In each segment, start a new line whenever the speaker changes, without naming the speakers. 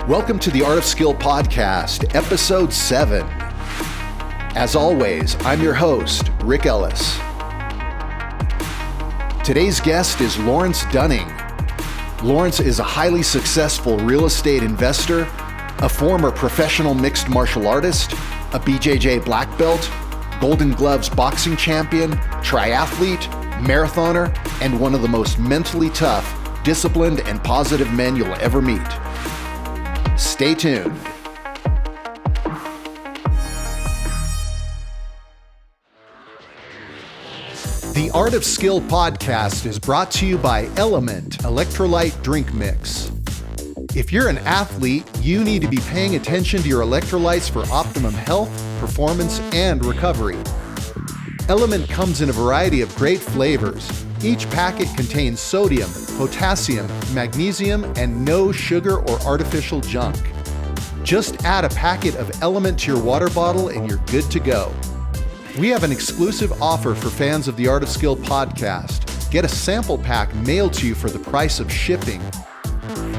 Welcome to the Art of Skill podcast, episode 7. As always, I'm your host, Rick Ellis. Today's guest is Lawrence Dunning. Lawrence is a highly successful real estate investor, a former professional mixed martial artist, a BJJ black belt, Golden Gloves boxing champion, triathlete, marathoner, and one of the most mentally tough, disciplined, and positive men you'll ever meet. Stay tuned. The Art of Skill podcast is brought to you by Element Electrolyte Drink Mix. If you're an athlete, you need to be paying attention to your electrolytes for optimum health, performance, and recovery. Element comes in a variety of great flavors. Each packet contains sodium, potassium, magnesium, and no sugar or artificial junk. Just add a packet of Element to your water bottle and you're good to go. We have an exclusive offer for fans of the Art of Skill podcast. Get a sample pack mailed to you for the price of shipping.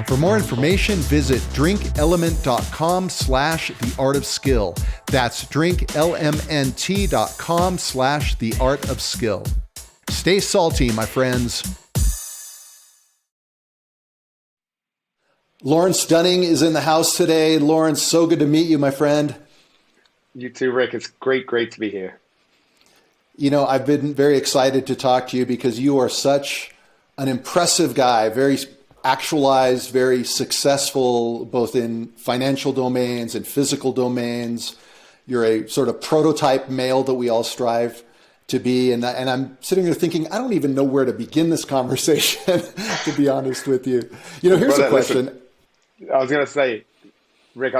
For more information, visit drinkelement.com/theartofskill. That's drinklmnt.com/theartofskill. Stay salty, my friends. Lawrence Dunning is in the house today. Lawrence, so good to meet you, my friend.
You too, Rick. It's great to be here.
You know, I've been very excited to talk to you because you are such an impressive guy, very actualized, very successful, both in financial domains and physical domains. You're a sort of prototype male that we all strive to be. And I'm sitting there thinking, I don't even know where to begin this conversation, to be honest with you. You know, here's a question.
Listen, Rick,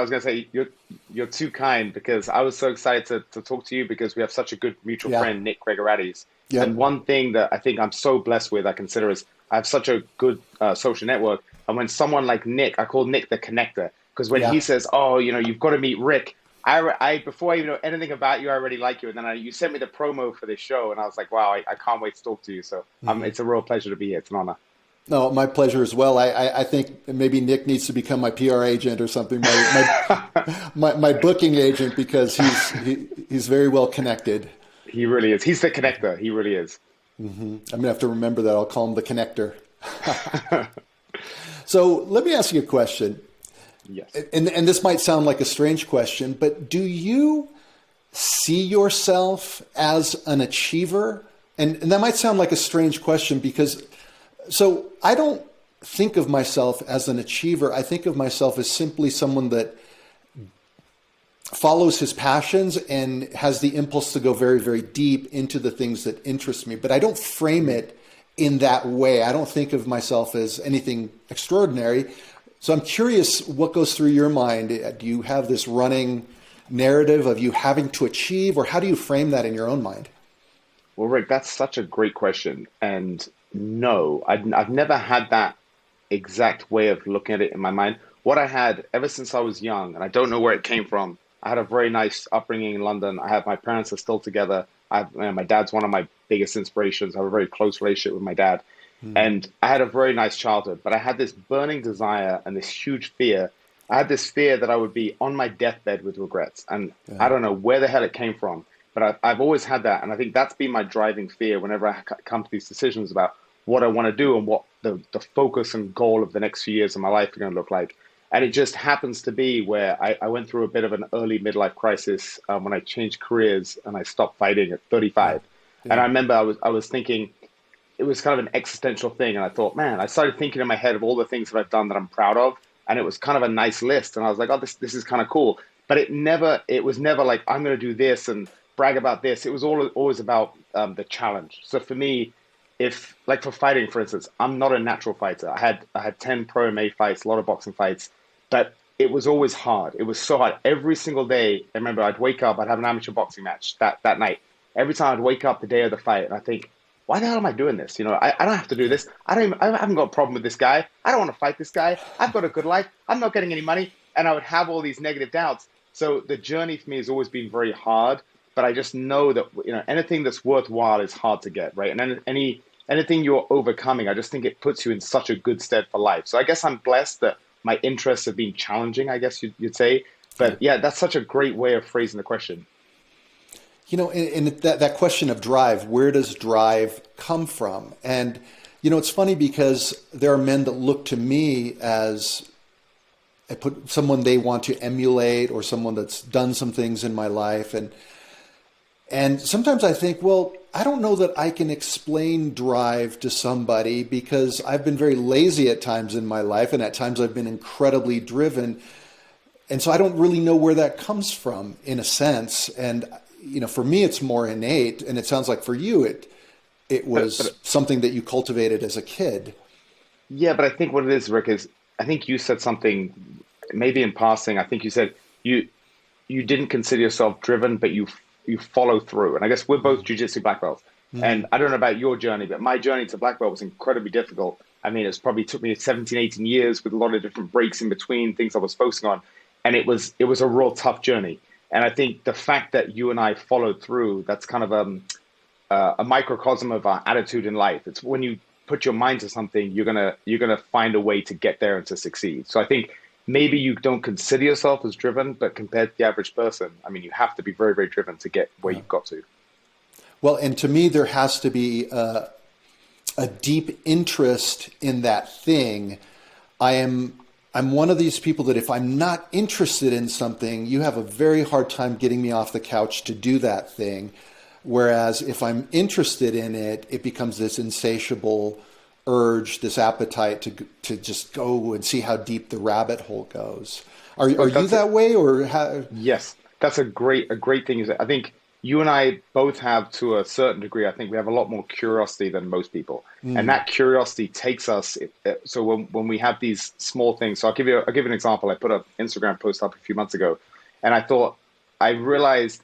you're too kind, because I was so excited to talk to you because we have such a good mutual friend, Nick Gregoriades. Yeah. And one thing that I think I'm so blessed with, I consider, is I have such a good social network. And when someone like Nick, I call Nick the connector, because when he says, oh, you know, you've got to meet Rick, I before I even know anything about you, I already like you. And then you sent me the promo for this show, and I was like, wow, I can't wait to talk to you. So it's a real pleasure to be here. It's an honor.
No, my pleasure as well. I think maybe Nick needs to become my PR agent or something, my booking agent, because he's very well connected.
He really is. He's the connector. He really is.
Mm-hmm. I'm going to have to remember that. I'll call him the connector. So let me ask you a question.
Yes.
And this might sound like a strange question, but do you see yourself as an achiever? And that might sound like a strange question because, so I don't think of myself as an achiever. I think of myself as simply someone that follows his passions and has the impulse to go very, very deep into the things that interest me. But I don't frame it in that way. I don't think of myself as anything extraordinary. So I'm curious what goes through your mind. Do you have this running narrative of you having to achieve, or how do you frame that in your own mind?
Well, Rick, that's such a great question. And no, I've never had that exact way of looking at it in my mind. What I had ever since I was young, and I don't know where it came from, I had a very nice upbringing in London. My parents are still together. My dad's one of my biggest inspirations. I have a very close relationship with my dad. And I had a very nice childhood, but I had this burning desire and this huge fear. I had this fear that I would be on my deathbed with regrets. And I don't know where the hell it came from, but I've always had that. And I think that's been my driving fear whenever I come to these decisions about what I want to do and what the focus and goal of the next few years of my life are going to look like. And it just happens to be where I went through a bit of an early midlife crisis when I changed careers and I stopped fighting at 35. And I remember I was thinking, it was kind of an existential thing. And I thought, man, I started thinking in my head of all the things that I've done that I'm proud of. And it was kind of a nice list. And I was like, oh, this is kind of cool. But it was never like, I'm going to do this and brag about this. It was always about the challenge. So for me, if like for fighting, for instance, I'm not a natural fighter. I had 10 pro MMA fights, a lot of boxing fights, but it was always hard. It was so hard. Every single day, I remember I'd wake up, I'd have an amateur boxing match that night. Every time I'd wake up the day of the fight, and I think, why the hell am I doing this? You know, I don't have to do this. I haven't got a problem with this guy. I don't want to fight this guy. I've got a good life. I'm not getting any money. And I would have all these negative doubts. So the journey for me has always been very hard, but I just know that, you know, anything that's worthwhile is hard to get, right? And anything you're overcoming, I just think it puts you in such a good stead for life. So I guess I'm blessed that my interests have been challenging, I guess you'd say.
Yeah.
But yeah, that's such a great way of phrasing the question.
And that question of drive, where does drive come from? And, it's funny because there are men that look to me as someone they want to emulate or someone that's done some things in my life. And sometimes I think, well, I don't know that I can explain drive to somebody because I've been very lazy at times in my life, and at times I've been incredibly driven. And so I don't really know where that comes from in a sense. And, for me, it's more innate. And it sounds like for you, it was
But
something that you cultivated as a kid.
yeah, but I think what it is, Rick, is I think you said something maybe in passing. I think you said you you didn't consider yourself driven, but you follow through. And I guess we're both jujitsu black belts.
Mm-hmm.
And I don't know about your journey, but my journey to black belt was incredibly difficult. I mean, it's probably took me 17, 18 years with a lot of different breaks in between things I was focusing on. And it was a real tough journey. And I think the fact that you and I followed through, that's kind of a microcosm of our attitude in life. It's when you put your mind to something, you're gonna find a way to get there and to succeed. So I think maybe you don't consider yourself as driven, but compared to the average person, I mean, you have to be very, very driven to get where
Yeah.
you've got to.
Well, and to me, there has to be a deep interest in that thing. I am I'm one of these people that if I'm not interested in something, you have a very hard time getting me off the couch to do that thing. Whereas if I'm interested in it, it becomes this insatiable urge, this appetite to just go and see how deep the rabbit hole goes. Are
Look,
you
that's a
that way or how?
Yes, that's a great thing. Is that I think you and I both have, to a certain degree, I think we have a lot more curiosity than most people, and
Mm,
that curiosity takes us. So when we have these small things, so I'll give you an example. I put an Instagram post up a few months ago, and I realized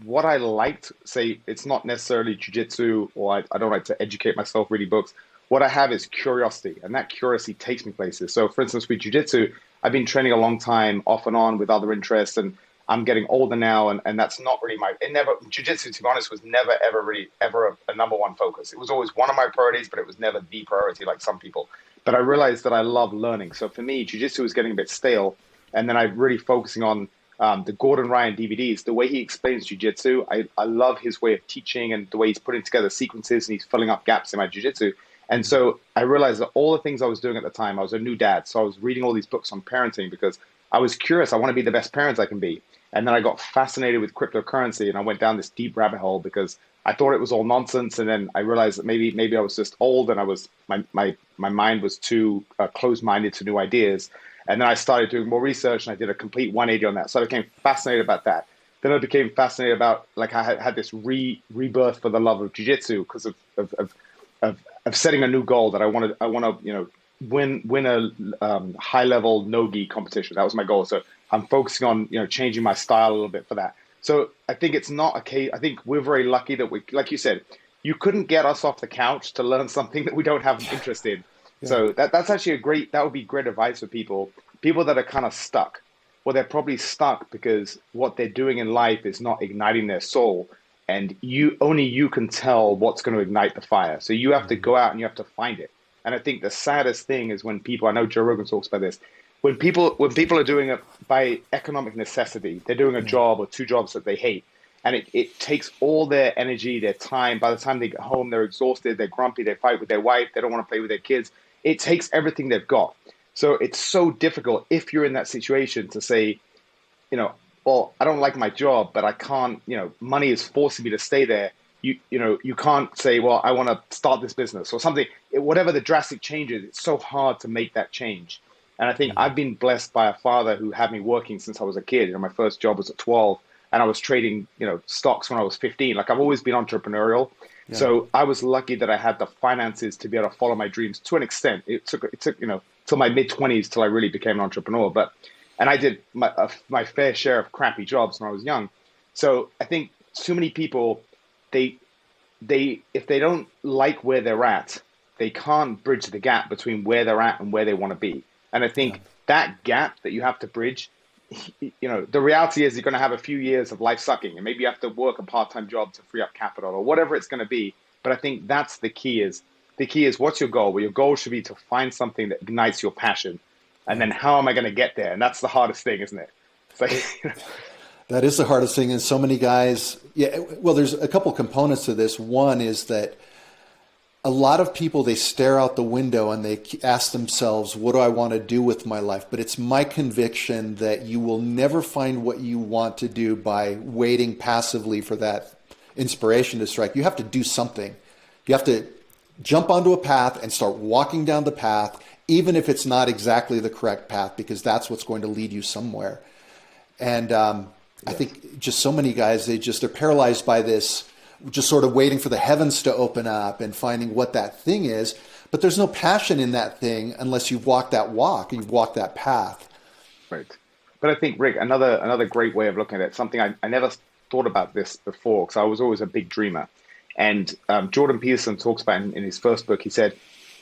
what I liked. Say it's not necessarily jujitsu, or I don't like to educate myself reading books. What I have is curiosity, and that curiosity takes me places. So, for instance, with jujitsu, I've been training a long time, off and on with other interests, and I'm getting older now, and that's not really it never, jujitsu, to be honest, was never, ever really, ever a number one focus. It was always one of my priorities, but it was never the priority like some people. But I realized that I love learning. So for me, jujitsu was getting a bit stale. And then I'm really focusing on the Gordon Ryan DVDs. The way he explains jujitsu, I love his way of teaching and the way he's putting together sequences and he's filling up gaps in my jujitsu. And
mm,
so I realized that all the things I was doing at the time, I was a new dad. So I was reading all these books on parenting because I was curious. I want to be the best parent I can be. And then I got fascinated with cryptocurrency and I went down this deep rabbit hole because I thought it was all nonsense. And then I realized that maybe I was just old and my mind was too closed-minded to new ideas. And then I started doing more research and I did a complete 180 on that. So I became fascinated about that. Then I became fascinated about, like, I had this rebirth for the love of jiu-jitsu because of setting a new goal that I want to win a high level no gi competition. That was my goal. So I'm focusing on changing my style a little bit for that. So I think it's not a case. I think we're very lucky that we, like you said, you couldn't get us off the couch to learn something that we don't have an interest in.
yeah.
So that's actually that would be great advice for people that are kind of stuck. Well, they're probably stuck because what they're doing in life is not igniting their soul, and you can tell what's going to ignite the fire. So you have to
Mhm.
go out and you have to find it. And I think the saddest thing is when people, I know Joe Rogan talks about this, when people are doing it by economic necessity, they're doing a
Yeah.
job or two jobs that they hate, and it takes all their energy, their time. By the time they get home, they're exhausted, they're grumpy, they fight with their wife, they don't want to play with their kids. It takes everything they've got. So it's so difficult if you're in that situation to say, you know, well, I don't like my job, but I can't, money is forcing me to stay there. You can't say, well, I want to start this business or something. Whatever the drastic change is, it's so hard to make that change. And I think
Mhm.
I've been blessed by a father who had me working since I was a kid. My first job was at 12 and I was trading, stocks when I was 15. Like I've always been entrepreneurial.
Yeah.
So I was lucky that I had the finances to be able to follow my dreams to an extent. It took, till my mid 20s till I really became an entrepreneur. But and I did my fair share of crappy jobs when I was young. So I think too many people, they if they don't like where they're at, they can't bridge the gap between where they're at and where they want to be. And I
Yeah.
think that gap that you have to bridge, the reality is you're going to have a few years of life sucking, and maybe you have to work a part-time job to free up capital or whatever it's going to be. But I think that's the key is what's your goal? Well, your goal should be to find something that ignites your passion. And
Yeah.
then how am I going to get there? And that's the hardest thing, isn't it? It's
It,
like,
that is the hardest thing. And so many guys, yeah, well, there's a couple components to this. One is that a lot of people, they stare out the window and they ask themselves, what do I want to do with my life? But it's my conviction that you will never find what you want to do by waiting passively for that inspiration to strike. You have to do something. You have to jump onto a path and start walking down the path, even if it's not exactly the correct path, because that's what's going to lead you somewhere. And I think just so many guys, they're paralyzed by this, just sort of waiting for the heavens to open up and finding what that thing is. But there's no passion in that thing unless you've walked that walk, you've walked that path.
right. But I think, Rick, another great way of looking at it, something I never thought about this before, because I was always a big dreamer. And Jordan Peterson talks about in his first book, he said,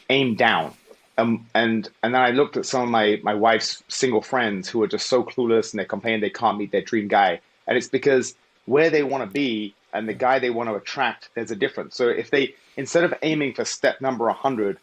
aim down. And then I looked at some of my wife's single friends who are just so clueless and they're complaining they can't meet their dream guy. And it's because where they want to be and the guy they want to attract, there's a difference. So if they, instead of aiming for step number 100,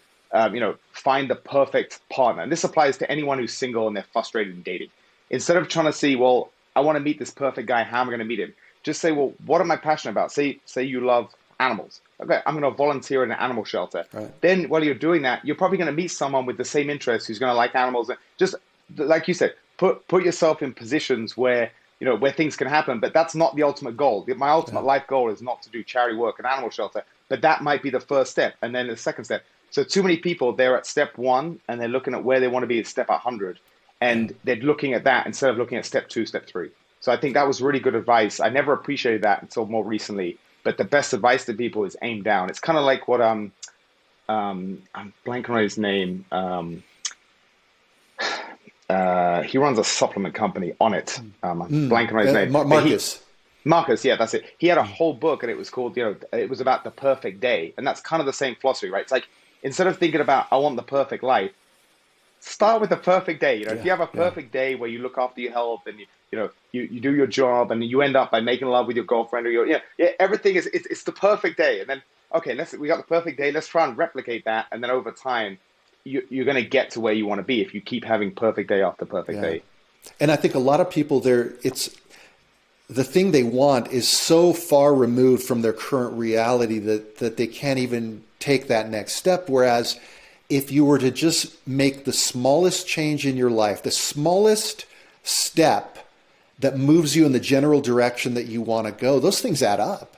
find the perfect partner. And this applies to anyone who's single and they're frustrated in dating. Instead of trying to see, well, I want to meet this perfect guy, how am I going to meet him? Just say, well, what am I passionate about? Say you love animals. Okay, I'm going to volunteer in an animal shelter.
Right.
Then while you're doing that, you're probably going to meet someone with the same interests who's going to like animals. Just like you said, put yourself in positions where where things can happen. But that's not the ultimate goal. My ultimate life goal is not to do charity work in an animal shelter. But that might be the first step, and then the second step. So too many people, they're at step 1 and they're looking at where they want to be at step 100, and they're looking at that instead of looking at step 2, step 3. So I think that was really good advice. I never appreciated that until more recently. But the best advice to people is aim down. It's kind of like what I'm blanking on his name. He runs a supplement company on it. I'm blanking on his name.
Marcus.
Marcus, yeah, that's it. He had a whole book and it was called, it was about the perfect day. And that's kind of the same philosophy, right? It's like, instead of thinking about, I want the perfect life, start with the perfect day. If you have a perfect day where you look after your health and you do your job and you end up by making love with your girlfriend or everything it's the perfect day. And then, okay, we got the perfect day. Let's try and replicate that. And then over time, you're going to get to where you want to be if you keep having perfect day after perfect day.
And I think a lot of people it's the thing they want is so far removed from their current reality that they can't even take that next step. Whereas if you were to just make the smallest change in your life, the smallest step that moves you in the general direction that you want to go, those things add up.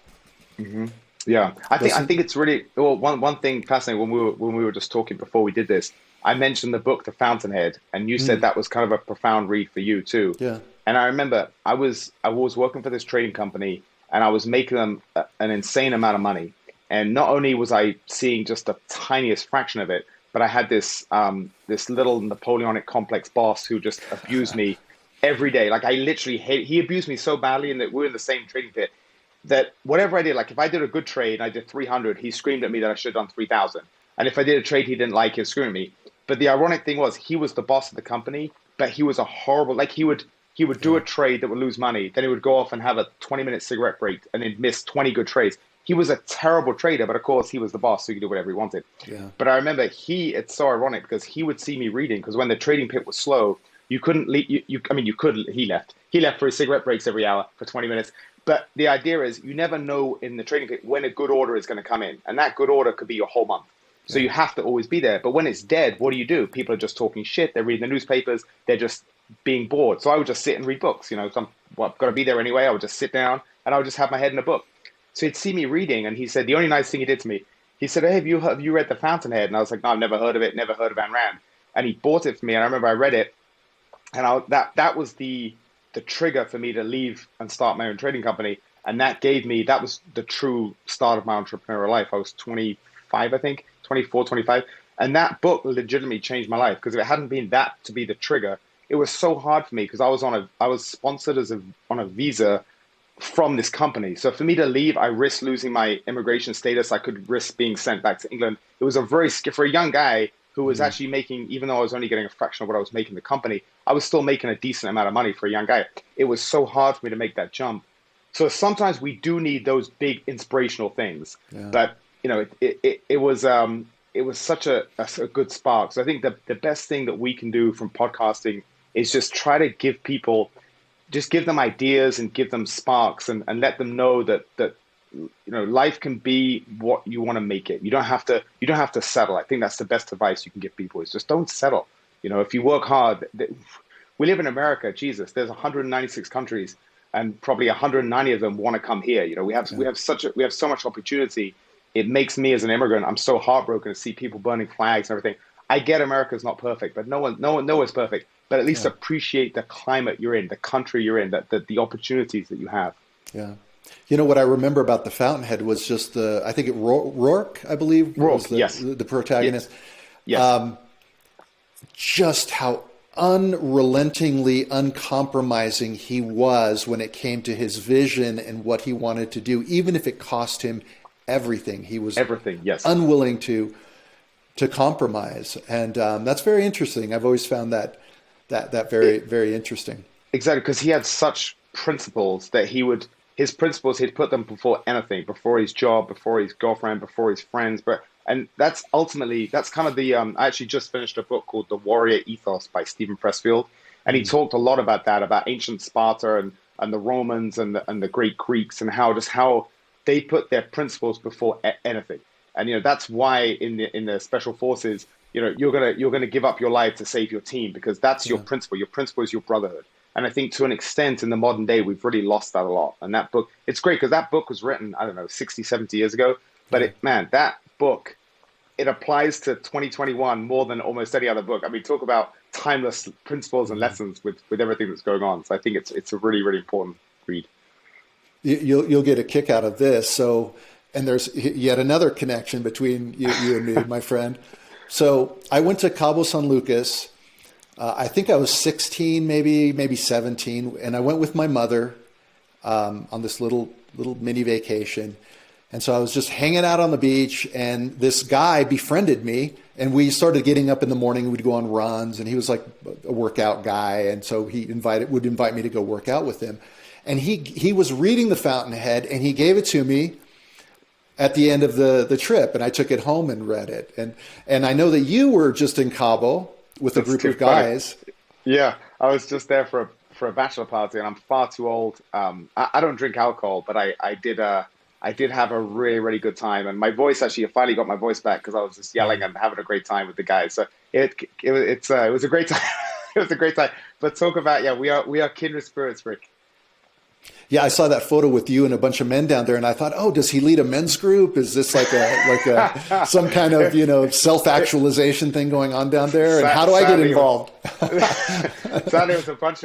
Mm-hmm. Yeah, I think it's really one thing fascinating when we were just talking before we did this. I mentioned the book The Fountainhead, and you said that was kind of a profound read for you too.
Yeah.
And I remember I was working for this trading company, and I was making them an insane amount of money. And not only was I seeing just the tiniest fraction of it, but I had this little Napoleonic complex boss who just abused me every day. Like I literally he abused me so badly, and that we're in the same trading pit, that whatever I did, like if I did a good trade and I did 300, he screamed at me that I should have done 3,000. And if I did a trade he didn't like, he was screaming at me. But the ironic thing was he was the boss of the company, but he was a horrible, like he would do a trade that would lose money. Then he would go off and have a 20-minute cigarette break and he'd miss 20 good trades. He was a terrible trader, but of course he was the boss, so he could do whatever he wanted.
Yeah.
But I remember it's so ironic because he would see me reading, because when the trading pit was slow, you couldn't leave, he left. He left for his cigarette breaks every hour for 20 minutes. But the idea is you never know in the trading pit when a good order is going to come in. And that good order could be your whole month. So you have to always be there. But when it's dead, what do? People are just talking shit. They're reading the newspapers. They're just being bored. So I would just sit and read books. I've got to be there anyway. I would just sit down and I would just have my head in a book. So he'd see me reading, and he said, the only nice thing he did to me, he said, hey, have you read The Fountainhead? And I was like, no, I've never heard of it. Never heard of Ayn Rand. And he bought it for me. And I remember I read it. And that was the trigger for me to leave and start my own trading company. And that was the true start of my entrepreneurial life. I was 25, I think, 24, 25. And that book legitimately changed my life, because if it hadn't been that to be the trigger, it was so hard for me, because I was sponsored on a visa from this company. So for me to leave, I risked losing my immigration status. I could risk being sent back to England. It was for a young guy who was actually making, even though I was only getting a fraction of what I was making in the company, I was still making a decent amount of money for a young guy. It was so hard for me to make that jump. So sometimes we do need those big inspirational things, but it it was such a good spark. So I think the best thing that we can do from podcasting is just try to give people, just give them ideas and give them sparks, and let them know that life can be what you want to make it. You don't have to settle. I think that's the best advice you can give people, is just don't settle. If you work hard, we live in America. Jesus, there's 196 countries, and probably 190 of them want to come here. We have so much opportunity. It makes me, as an immigrant, I'm so heartbroken to see people burning flags and everything. I get America's not perfect, but no one's perfect. But at least
Yeah.
appreciate the climate you're in, the country you're in, the opportunities that you have.
Yeah. What I remember about the Fountainhead was just I think Rourke, I believe, was
Rourke, yes.
the protagonist.
Yes.
Just how unrelentingly uncompromising he was when it came to his vision and what he wanted to do, even if it cost him everything. He was
Everything, yes.
unwilling to compromise, and that's very interesting. I've always found that very very interesting.
Exactly, because he had such principles that his principles, he'd put them before anything, before his job, before his girlfriend, before his friends. And that's kind of I actually just finished a book called The Warrior Ethos by Stephen Pressfield. And he talked a lot about that, about ancient Sparta and the Romans and the great Greeks, and how they put their principles before anything. And that's why in the special forces, you're gonna give up your life to save your team, because that's your principle. Your principle is your brotherhood. And I think to an extent in the modern day, we've really lost that a lot. And that book, it's great because that book was written, I don't know, 60, 70 years ago. But that book, it applies to 2021 more than almost any other book. I mean, talk about timeless principles and lessons with everything that's going on. So I think it's a really, really important read.
You'll get a kick out of this. So, and there's yet another connection between you and me, my friend. So I went to Cabo San Lucas. I think I was 16, maybe 17, and I went with my mother on this little mini vacation. And so I was just hanging out on the beach, and this guy befriended me, and we started getting up in the morning, and we'd go on runs, and he was like a workout guy, and so he would invite me to go work out with him. And he was reading the Fountainhead, and he gave it to me at the end of the trip, and I took it home and read it. And I know that you were just in Cabo with a group of guys.
Yeah, I was just there for a bachelor party, and I'm far too old. I don't drink alcohol, but I did have a really, really good time. And my voice, actually, I finally got my voice back because I was just yelling and having a great time with the guys. So it was a great time. It was a great time. But talk about, we are kindred spirits, Rick.
Yeah, I saw that photo with you and a bunch of men down there, and I thought, oh, does he lead a men's group? Is this like a some kind of self-actualization thing going on down there? And how do I get involved?
Sadly, it was a bunch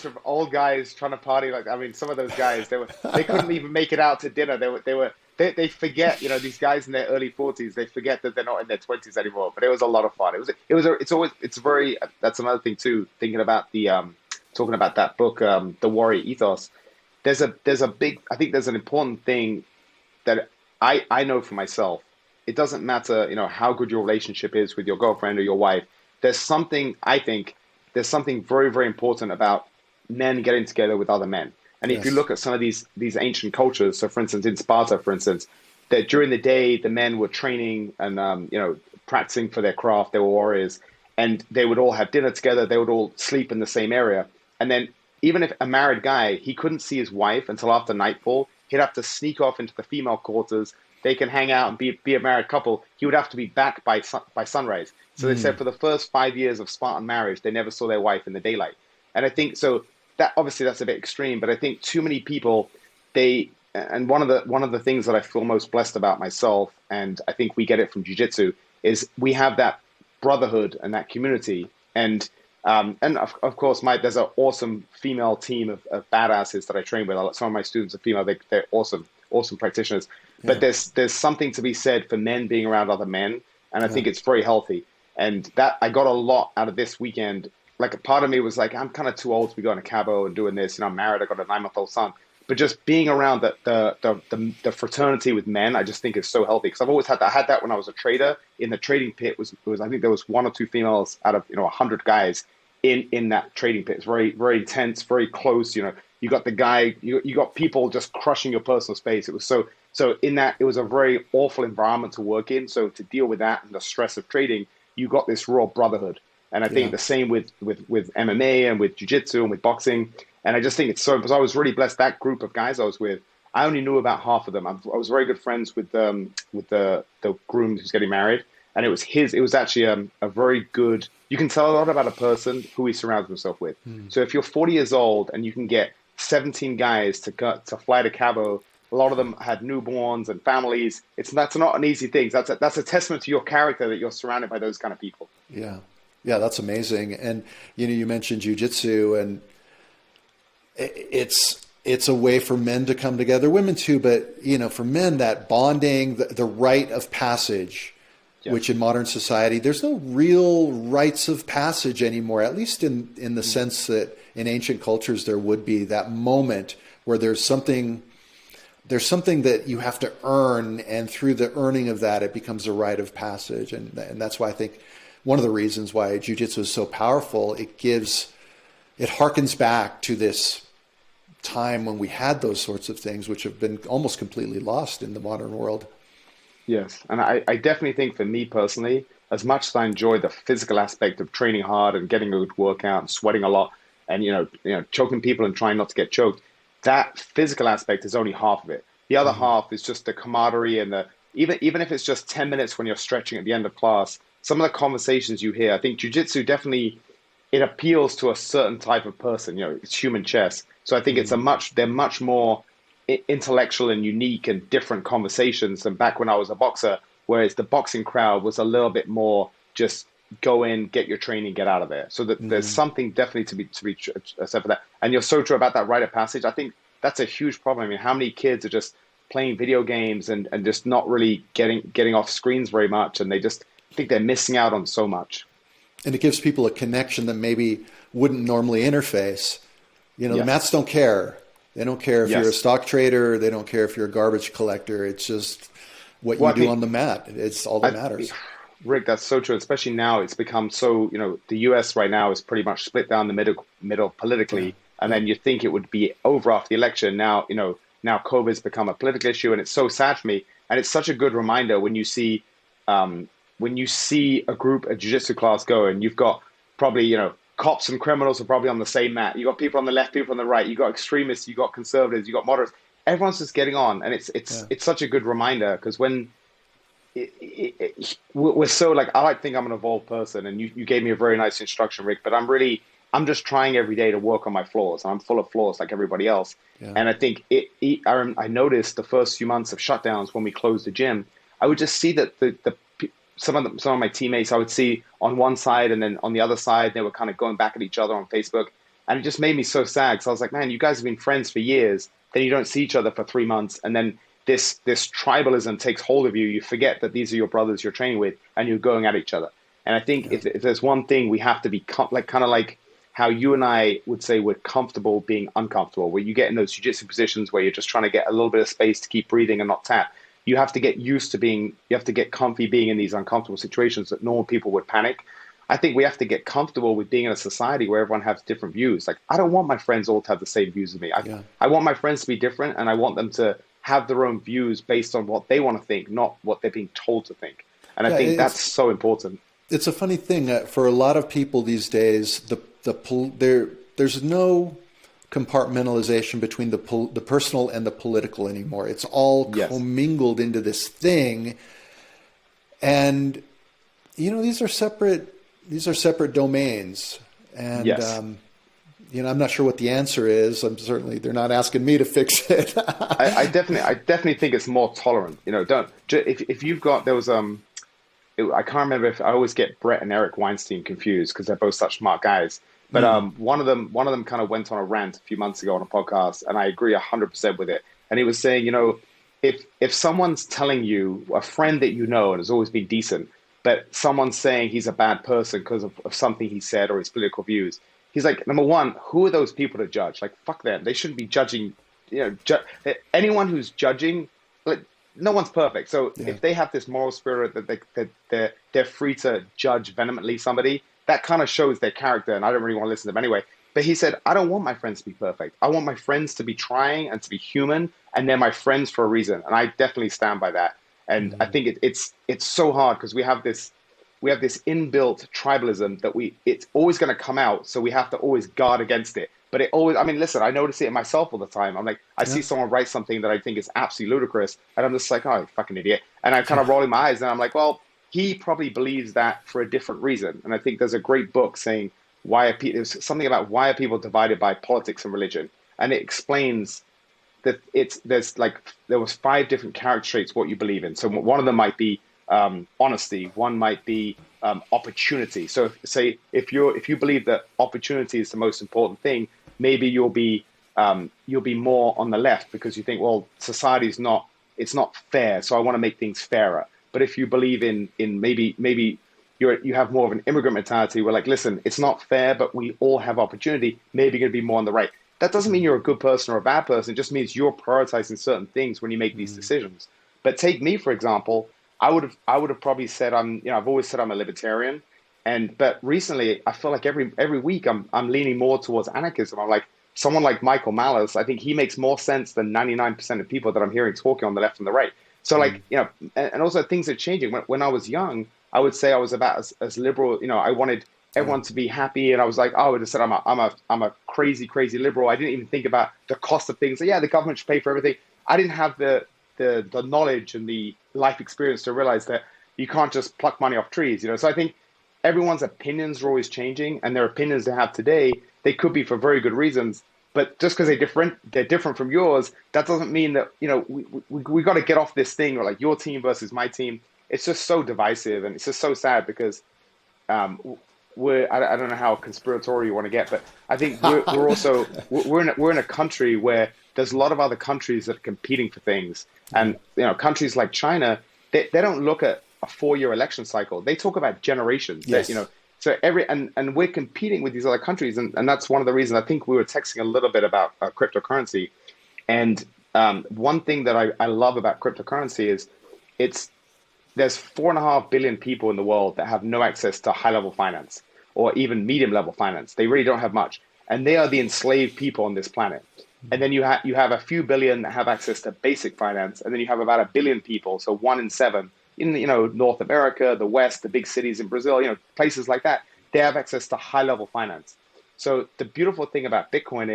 of old guys trying to party. Some of those guys, they couldn't even make it out to dinner. They forget, these guys in their early 40s, they forget that they're not in their 20s anymore. But it was a lot of fun. That's another thing too. Thinking about talking about that book, The Warrior Ethos. I think there's an important thing that I know for myself. It doesn't matter, how good your relationship is with your girlfriend or your wife. There's something very, very important about men getting together with other men. And if you look at some of these ancient cultures, so for instance, in Sparta, that during the day, the men were training and, practicing for their craft. They were warriors, and they would all have dinner together. They would all sleep in the same area. And then even if a married guy, he couldn't see his wife until after nightfall, he'd have to sneak off into the female quarters. They can hang out and be a married couple. He would have to be back by sunrise. So they said for the first 5 years of Spartan marriage, they never saw their wife in the daylight. And I think so that obviously that's a bit extreme, but I think too many people, and one of the things that I feel most blessed about myself, and I think we get it from jiu-jitsu, is we have that brotherhood and that community. And of course, there's an awesome female team of badasses that I train with. Some of my students are female. They're awesome practitioners. But there's something to be said for men being around other men, and I think it's very healthy. And that I got a lot out of this weekend. Like a part of me was like, I'm kind of too old to be going to Cabo and doing this. I'm married. I got a 9-month-old son. But just being around the fraternity with men, I just think is so healthy. Because I've always had that. I had that when I was a trader. In the trading pit was I think there was 1 or 2 females out of 100 guys in that trading pit. It's very, very intense, very close. You got the guy. You got people just crushing your personal space. It was so. So in that, it was a very awful environment to work in. So to deal with that and the stress of trading, you got this raw brotherhood. And I think
Yeah.
the same with MMA and with jiu-jitsu and with boxing. And I just think it's so, because I was really blessed. That group of guys I was with, I only knew about half of them. I was very good friends with the groom who's getting married. And it was actually a very good, you can tell a lot about a person who he surrounds himself with.
Hmm.
So if you're 40 years old and you can get 17 guys to fly to Cabo, a lot of them had newborns and families. That's not an easy thing. That's a testament to your character that you're surrounded by those kind of people.
Yeah. Yeah, that's amazing. And you mentioned jujitsu, and it's a way for men to come together, women too, but for men, that bonding, the rite of passage, which
Yes.
in modern society, there's no real rites of passage anymore, at least in the sense that in ancient cultures there would be that moment where there's something that you have to earn, and through the earning of that, it becomes a rite of passage. And that's why I think one of the reasons why jiu-jitsu is so powerful, it harkens back to this time when we had those sorts of things, which have been almost completely lost in the modern world.
Yes. And I definitely think for me personally, as much as I enjoy the physical aspect of training hard and getting a good workout and sweating a lot and choking people and trying not to get choked, that physical aspect is only half of it. The other
Hmm.
half is just the camaraderie and the even if it's just 10 minutes when you're stretching at the end of class, some of the conversations you hear, I think jujitsu definitely it appeals to a certain type of person. It's human chess. So I think
Hmm.
they're much more intellectual and unique and different conversations than back when I was a boxer, whereas the boxing crowd was a little bit more just go in, get your training, get out of there. So that there's
Hmm.
something definitely to be said for that. And you're so true about that rite of passage. I think that's a huge problem. I mean, how many kids are just playing video games and just not really getting off screens very much, and they just think they're missing out on so much.
And it gives people a connection that maybe wouldn't normally interface. The
Yes.
mats don't care. They don't care if you're a
Yes.
stock trader. They don't care if you're a garbage collector. It's just what
Well,
you
I
do
think
on the mat. It's all that
I,
matters.
Rick, that's so true. Especially now, it's become so. The U.S. right now is pretty much split down the middle
Yeah.
politically, and
Yeah.
then you think it would be over after the election. Now COVID's become a political issue, and it's so sad for me. And it's such a good reminder when you see a group, a jiu-jitsu class go, and you've got probably cops and criminals are probably on the same mat. You got people on the left, people on the right. You got extremists, you got conservatives, you got moderates. Everyone's just getting on, and it's it's
Yeah.
it's such a good reminder because when we're so like I like to think I'm an evolved person, and you gave me a very nice instruction, Rick. But I'm just trying every day to work on my flaws, and I'm full of flaws like everybody else.
Yeah.
And I think I noticed the first few months of shutdowns when we closed the gym, I would just see that some of my teammates I would see on one side and then on the other side they were kind of going back at each other on Facebook, and it just made me so sad because I was like, man, you guys have been friends for years, then you don't see each other for 3 months, and then this tribalism takes hold of you. You forget that these are your brothers you're training with, and you're going at each other. And I think
Yeah.
if there's one thing we have to be like kind of like how you and I would say we're comfortable being uncomfortable, where you get in those jiu-jitsu positions where you're just trying to get a little bit of space to keep breathing and not tap. You have to get comfy being in these uncomfortable situations that normal people would panic. I think we have to get comfortable with being in a society where everyone has different views. Like, I don't want my friends all to have the same views as me.
Yeah.
I want my friends to be different, and I want them to have their own views based on what they want to think, not what they're being told to think. And I
Yeah.
think that's
It's
so important.
it's a funny thing for a lot of people these days. There's no compartmentalization between the personal and the political anymore. It's all
Yes.
commingled into this thing, and these are separate domaines. And
Yes.
I'm not sure what the answer is. They're not asking me to fix it.
I definitely think it's more tolerant. Don't if you've got there was I can't remember if I always get Brett and Eric Weinstein confused because they're both such smart guys. But
Mm.
one of them kind of went on a rant a few months ago on a podcast, and I agree 100% with it. And he was saying, if someone's telling you a friend that you know and has always been decent, but someone's saying he's a bad person because of something he said or his political views, he's like, number one, who are those people to judge? Like, fuck them. They shouldn't be judging. Anyone who's judging, like, no one's perfect. So
Yeah.
if they have this moral spirit that they're free to judge vehemently somebody, that kind of shows their character. And I don't really want to listen to them anyway. But he said, I don't want my friends to be perfect. I want my friends to be trying and to be human, and they're my friends for a reason. And I definitely stand by that. And I
Mm-hmm.
think it's so hard because we have this inbuilt tribalism that it's always going to come out, so we have to always guard against it. But it always, I mean, listen, I notice it in myself all the time. I'm like, I see
Yeah.
someone write something that I think is absolutely ludicrous, and I'm just like, oh, you fucking idiot. And I'm kind
Yeah.
of rolling my eyes, and I'm like, well, he probably believes that for a different reason. And I think there's a great book saying there's something about why are people divided by politics and religion, and it explains that there was five different character traits what you believe in. So one of them might be honesty. One might be opportunity. So if you believe that opportunity is the most important thing, maybe you'll be more on the left because you think, well, society's not it's not fair, so I want to make things fairer. But if you believe in maybe you have more of an immigrant mentality where like, listen, it's not fair, but we all have opportunity. Maybe you're going to be more on the right. That doesn't mean you're a good person or a bad person. It just means you're prioritizing certain things when you make these
Mm-hmm.
decisions. But take me, for example, I would have probably said I've always said I'm a libertarian. But recently I feel like every week I'm leaning more towards anarchism. I'm like someone like Michael Malice, I think he makes more sense than 99% of people that I'm hearing talking on the left and the right. So
Mm-hmm.
like, and also things are changing. When I was young, I would say I was about as liberal, I wanted
Yeah.
everyone to be happy. And I was like, oh, I would have said I'm a crazy, crazy liberal. I didn't even think about the cost of things. So yeah, the government should pay for everything. I didn't have the knowledge and the life experience to realize that you can't just pluck money off trees. So I think everyone's opinions are always changing, and their opinions they have today, they could be for very good reasons. But just because they're different from yours, that doesn't mean that we got to get off this thing or like your team versus my team. It's just so divisive, and it's just so sad because um, I don't know how conspiratorial you want to get, but I think we're also we're in a country where there's a lot of other countries that are competing for things,
Yeah.
and countries like China, they don't look at a 4-year election cycle. They talk about generations. That
Yes.
so and we're competing with these other countries, and that's one of the reasons I think we were texting a little bit about cryptocurrency. And one thing that I love about cryptocurrency is it's there's 4.5 billion people in the world that have no access to high level finance or even medium level finance. They really don't have much, and they are the enslaved people on this planet. And then you have a few billion that have access to basic finance, and then you have about 1 billion people, so 1 in 7 in North America, the West, the big cities in Brazil, places like that. They have access to high level finance. So the beautiful thing about Bitcoin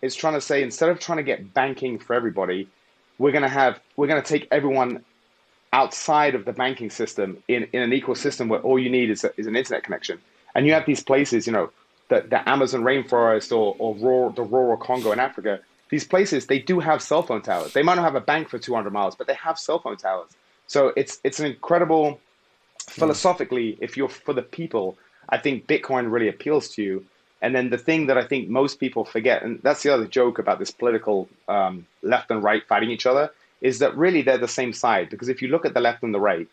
is trying to say, instead of trying to get banking for everybody, we're going to take everyone outside of the banking system in an ecosystem where all you need is an internet connection. And you have these places, the Amazon rainforest or the rural Congo in Africa. These places, they do have cell phone towers. They might not have a bank for 200 miles, but they have cell phone towers. So it's an incredible,
Yeah.
philosophically, if you're for the people, I think Bitcoin really appeals to you. And then the thing that I think most people forget, and that's the other joke about this political left and right fighting each other, is that really they're the same side. Because if you look at the left and the right,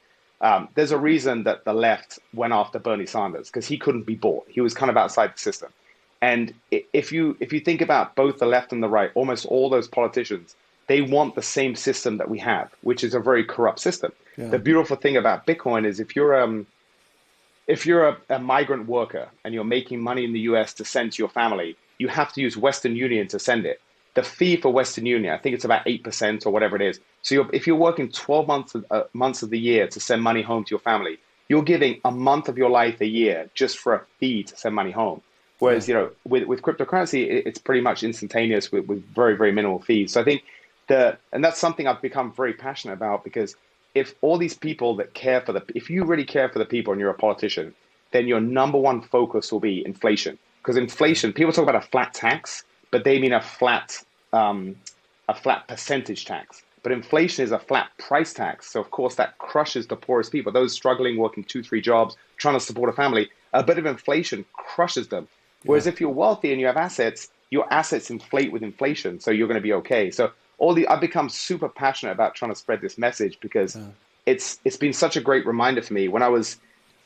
there's a reason that the left went after Bernie Sanders because he couldn't be bought. He was kind of outside the system. And if you think about both the left and the right, almost all those politicians, they want the same system that we have, which is a very corrupt system.
Yeah.
The beautiful thing about Bitcoin is if you're a migrant worker and you're making money in the US to send to your family, you have to use Western Union to send it. The fee for Western Union, I think it's about 8% or whatever it is. So if you're working 12 months of the year to send money home to your family, you're giving a month of your life a year just for a fee to send money home.
Yeah.
Whereas, with cryptocurrency, it's pretty much instantaneous with very, very minimal fees. So I think and that's something I've become very passionate about because if all these people that if you really care for the people and you're a politician, then your number one focus will be inflation. Because inflation, people talk about a flat tax, but they mean a flat percentage tax. But inflation is a flat price tax. So of course that crushes the poorest people, those struggling, working 2, 3 jobs, trying to support a family. A bit of inflation crushes them.
Yeah.
Whereas if you're wealthy and you have assets, your assets inflate with inflation. So you're going to be okay. So I've become super passionate about trying to spread this message because
Yeah.
it's been such a great reminder for me. When I was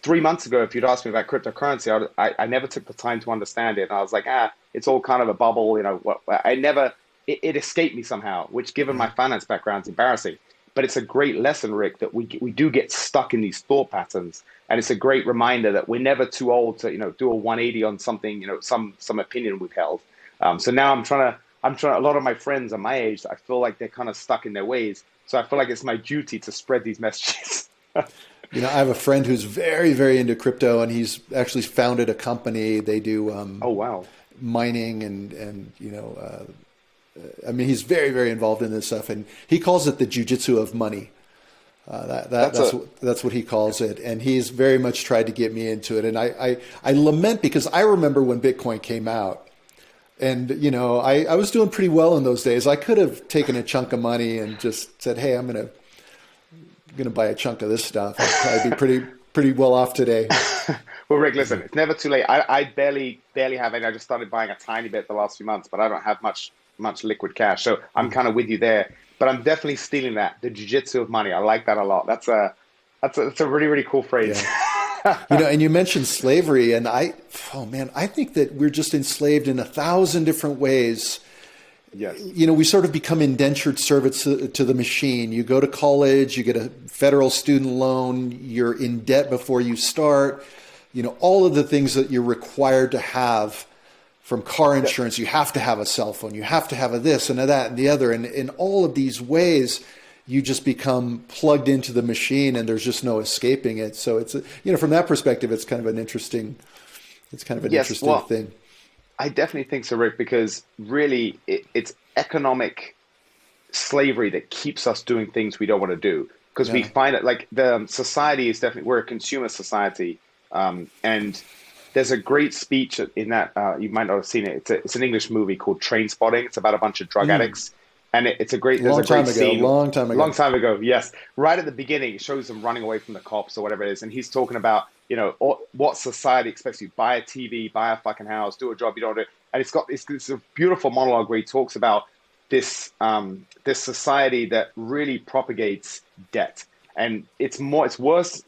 3 months ago, if you'd asked me about cryptocurrency, I never took the time to understand it. And I was like, it's all kind of a bubble. I never, it escaped me somehow, which given
Yeah.
my finance background is embarrassing. But it's a great lesson, Rick, that we do get stuck in these thought patterns. And it's a great reminder that we're never too old to, do a 180 on something, some opinion we've held. So now a lot of my friends are my age, I feel like they're kind of stuck in their ways. So I feel like it's my duty to spread these messages.
I have a friend who's very, very into crypto, and he's actually founded a company. They do
Oh, wow.
mining he's very, very involved in this stuff, and he calls it the JiuJitsu of money. That's what he calls it, and he's very much tried to get me into it. And I lament, because I remember when Bitcoin came out, and I was doing pretty well in those days. I could have taken a chunk of money and just said, "Hey, I'm gonna buy a chunk of this stuff." I'd probably be pretty well off today.
Well, Rick, listen, it's never too late. I barely have any. I just started buying a tiny bit the last few months, but I don't have much liquid cash. So I'm kind of with you there. But I'm definitely stealing that, the jiu-jitsu of money. I like that a lot. That's a really, really cool phrase.
Yeah. And you mentioned slavery, and I think that we're just enslaved in 1,000 different ways.
Yes.
We sort of become indentured servants to the machine. You go to college, you get a federal student loan, you're in debt before you start. All of the things that you're required to have, from car insurance, you have to have a cell phone, you have to have a this and a that and the other. And in all of these ways, you just become plugged into the machine, and there's just no escaping it. So it's, from that perspective, it's kind of an interesting thing.
I definitely think so, Rick, because really it's economic slavery that keeps us doing things we don't want to do. Because we find it, like, the society is definitely, we're a consumer society. And there's a great speech in that, you might not have seen it. It's an English movie called Trainspotting. It's about a bunch of drug addicts. And there's a great scene.
Long time ago.
Yes. Right at the beginning, it shows them running away from the cops or whatever it is. And he's talking about, what society expects you to buy a TV, buy a fucking house, do a job you don't do. And it's a beautiful monologue where he talks about this society that really propagates debt. And it's worse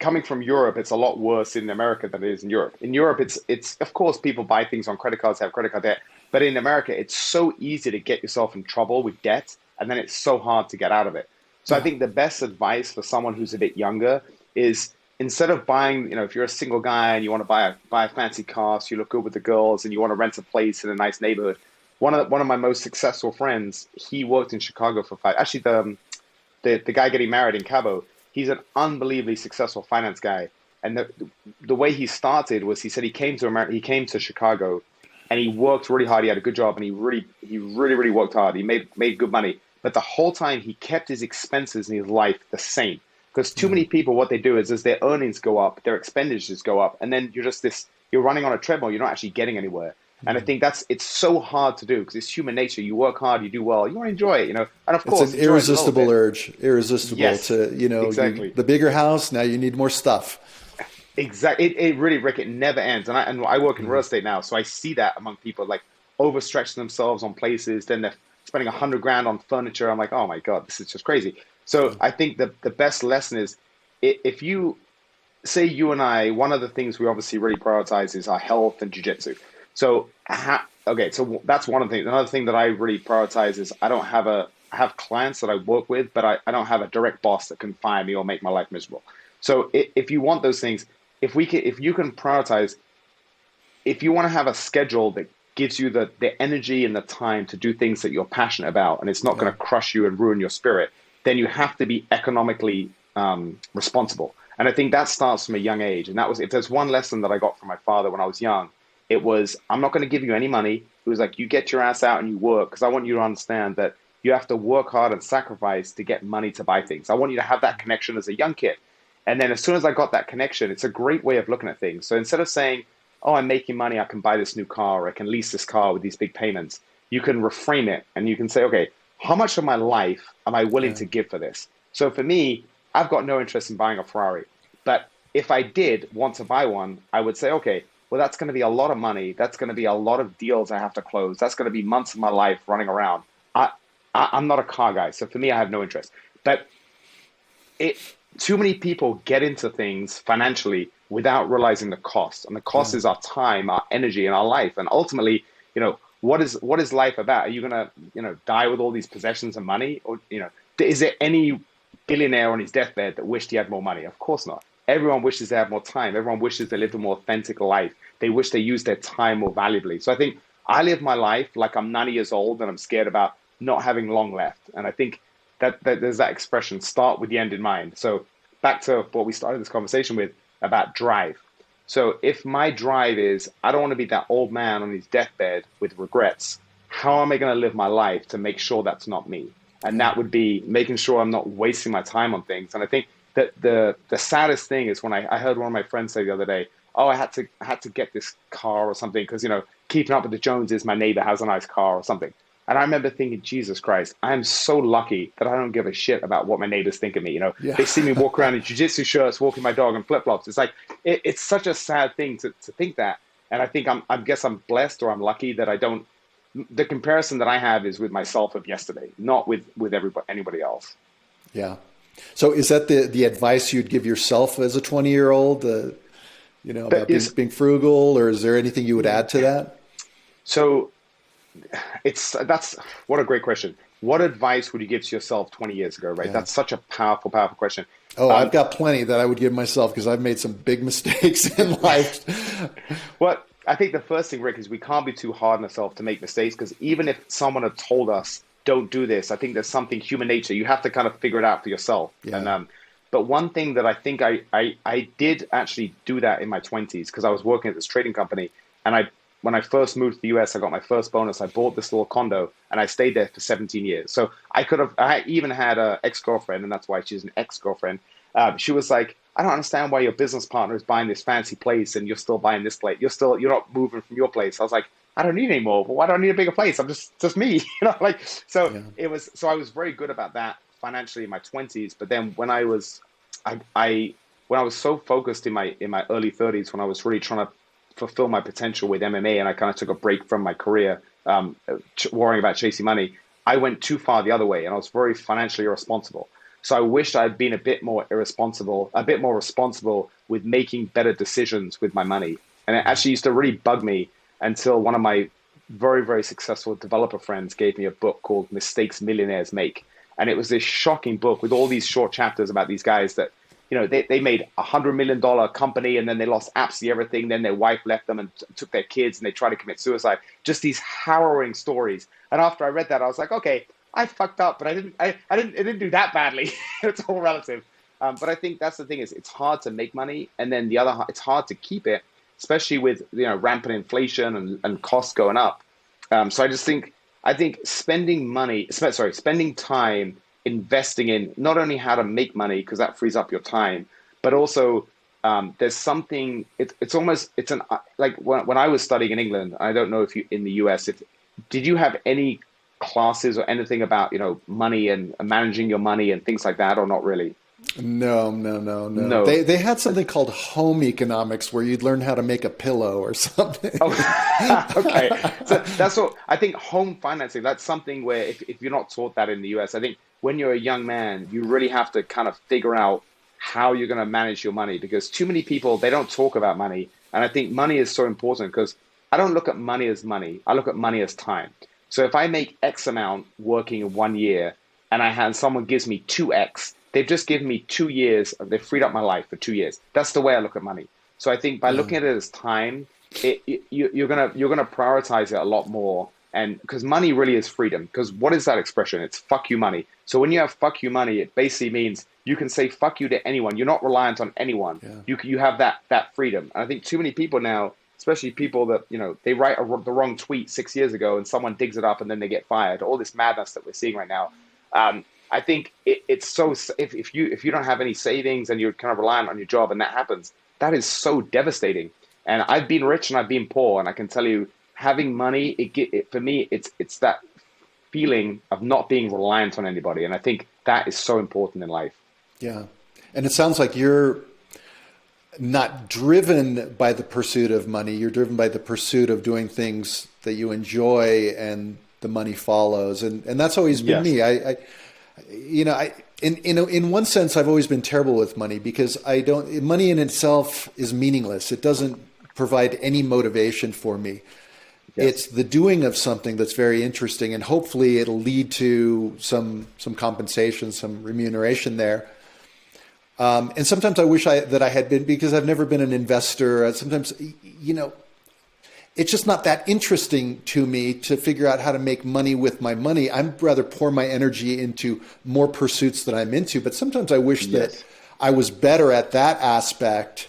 coming from Europe. It's a lot worse in America than it is in Europe. In Europe, it's of course, people buy things on credit cards, have credit card debt. But in America, it's so easy to get yourself in trouble with debt, and then it's so hard to get out of it. So I think the best advice for someone who's a bit younger is, instead of buying, if you're a single guy and you want to buy a fancy car, so you look good with the girls, and you want to rent a place in a nice neighborhood. One of my most successful friends, he worked in Chicago for actually the guy getting married in Cabo. He's an unbelievably successful finance guy, and the way he started was, he said he came to America, he came to Chicago. And he worked really hard. He had a good job, and he really worked hard. He made good money. But the whole time, he kept his expenses in his life the same. Because too many people, what they do is, as their earnings go up, their expenditures go up, and then you're running on a treadmill. You're not actually getting anywhere. And I think it's so hard to do, because it's human nature. You work hard, you do well, you want to enjoy it, And of course,
it's an irresistible urge, to
exactly.
The bigger house. Now you need more stuff.
Exactly. It really, Rick, it never ends. And I work in real estate now, so I see that among people, like, overstretching themselves on places. Then they're spending $100,000 on furniture. I'm like, oh my God, this is just crazy. So I think the best lesson is, if you say, you and I, one of the things we obviously really prioritize is our health and jiu-jitsu. So so that's one of the things. Another thing that I really prioritize is, I have clients that I work with, but I don't have a direct boss that can fire me or make my life miserable. So if you want those things, if you can prioritize, if you want to have a schedule that gives you the energy and the time to do things that you're passionate about, and it's not going to crush you and ruin your spirit, then you have to be economically responsible. And I think that starts from a young age. And that was, if there's one lesson that I got from my father when I was young, it was, I'm not going to give you any money. It was like, you get your ass out and you work, because I want you to understand that you have to work hard and sacrifice to get money to buy things. I want you to have that connection as a young kid. And then as soon as I got that connection, it's a great way of looking at things. So instead of saying, oh, I'm making money, I can buy this new car, or I can lease this car with these big payments, you can reframe it and you can say, okay, how much of my life am I willing to give for this? So for me, I've got no interest in buying a Ferrari. But if I did want to buy one, I would say, okay, well, that's going to be a lot of money. That's going to be a lot of deals I have to close. That's going to be months of my life running around. I'm not a car guy. So for me, I have no interest. But too many people get into things financially without realizing the cost. And the cost is our time, our energy, and our life. And ultimately, what is life about? Are you going to, die with all these possessions and money? Or, is there any billionaire on his deathbed that wished he had more money? Of course not. Everyone wishes they had more time. Everyone wishes they lived a more authentic life. They wish they used their time more valuably. So I think I live my life like I'm 90 years old and I'm scared about not having long left. And I think that there's that expression, start with the end in mind. So back to what we started this conversation with about drive. So if my drive is, I don't want to be that old man on his deathbed with regrets, how am I going to live my life to make sure that's not me? And that would be making sure I'm not wasting my time on things. And I think that the saddest thing is when I heard one of my friends say the other day, oh, I had to get this car or something because, keeping up with the Joneses, my neighbor has a nice car or something. And I remember thinking, Jesus Christ, I am so lucky that I don't give a shit about what my neighbors think of me.
Yeah.
They see me walk around in jiu-jitsu shirts, walking my dog in flip-flops. It's like, it's such a sad thing to think that. And I think I guess I'm blessed or I'm lucky that I don't, the comparison that I have is with myself of yesterday, not with anybody else.
Yeah. So is that the advice you'd give yourself as a 20-year-old, about being frugal, or is there anything you would add to that?
So that's what a great question. What advice would you give to yourself 20 years ago, right?
Yeah.
That's such a powerful, powerful question.
Oh, I've got plenty that I would give myself because I've made some big mistakes in life.
Well, I think the first thing, Rick, is we can't be too hard on ourselves to make mistakes, because even if someone had told us, don't do this, I think there's something human nature. You have to kind of figure it out for yourself.
Yeah.
And but one thing that I think I did actually do that in my 20s, because I was working at this trading company, and when I first moved to the US, I got my first bonus. I bought this little condo and I stayed there for 17 years. So I even had an ex-girlfriend, and that's why she's an ex-girlfriend. She was like, I don't understand why your business partner is buying this fancy place and you're still buying this place. You're not moving from your place. I was like, I don't need any more. But why do I need a bigger place? I'm just me, So yeah. So I was very good about that financially in my 20s. But then when I was so focused in my early 30s, when I was really trying to fulfill my potential with MMA, and I kind of took a break from my career, worrying about chasing money, I went too far the other way, and I was very financially irresponsible. So I wished I'd been a bit more responsible with making better decisions with my money. And it actually used to really bug me until one of my very, very successful developer friends gave me a book called Mistakes Millionaires Make. And it was this shocking book with all these short chapters about these guys that, they made $100 million company, and then they lost absolutely everything. Then their wife left them and took their kids, and they tried to commit suicide. Just these harrowing stories. And after I read that, I was like, okay, I fucked up, but it didn't do that badly. It's all relative. But I think that's the thing, is it's hard to make money, and then it's hard to keep it, especially with rampant inflation and costs going up. So I think spending time investing in not only how to make money, because that frees up your time, but also there's something. Like when I was studying in England, I don't know if you in the US, did you have any classes or anything about money and managing your money and things like that, or not really?
No. They had something called home economics where you'd learn how to make a pillow or something.
Oh, okay. So that's what I think. Home financing, that's something where if you're not taught that in the US, I think when you're a young man, you really have to kind of figure out how you're going to manage your money, because too many people, they don't talk about money. And I think money is so important, because I don't look at money as money. I look at money as time. So if I make X amount working in 1 year and someone gives me 2X, they've just given me 2 years. They've freed up my life for 2 years. That's the way I look at money. So I think by looking at it as time, you're gonna prioritize it a lot more. And because money really is freedom. Because what is that expression? It's fuck you money. So when you have fuck you money, it basically means you can say fuck you to anyone. You're not reliant on anyone. Yeah. You have that freedom. And I think too many people now, especially people that they write the wrong tweet 6 years ago and someone digs it up and then they get fired. All this madness that we're seeing right now. I think it's so, if you don't have any savings and you're kind of reliant on your job and that happens, that is so devastating. And I've been rich and I've been poor, and I can tell you, having money, for me, it's that feeling of not being reliant on anybody. And I think that is so important in life.
Yeah. And it sounds like you're not driven by the pursuit of money. You're driven by the pursuit of doing things that you enjoy, and the money follows. And that's always been me. In one sense, I've always been terrible with money, because money in itself is meaningless. It doesn't provide any motivation for me.
Yes.
it's the doing of something that's very interesting, and hopefully it'll lead to some compensation, some remuneration there. And sometimes I wish that I had been, because I've never been an investor. Sometimes, it's just not that interesting to me to figure out how to make money with my money. I'd rather pour my energy into more pursuits that I'm into. But sometimes I wish that
Yes.
I was better at that aspect.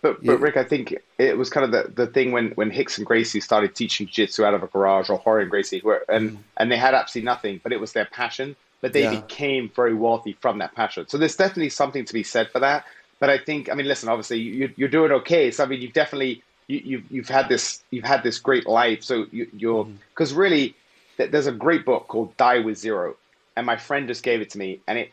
But Rick, I think it was kind of the thing when Hicks and Gracie started teaching jiu-jitsu out of a garage, or Jorge and Gracie, and they had absolutely nothing, but it was their passion. But they
Yeah,
became very wealthy from that passion. So there's definitely something to be said for that. But I think, I mean, listen, obviously you're doing okay. So I mean, you've definitely you've had this great life. So you're, because really, there's a great book called Die with Zero, and my friend just gave it to me, and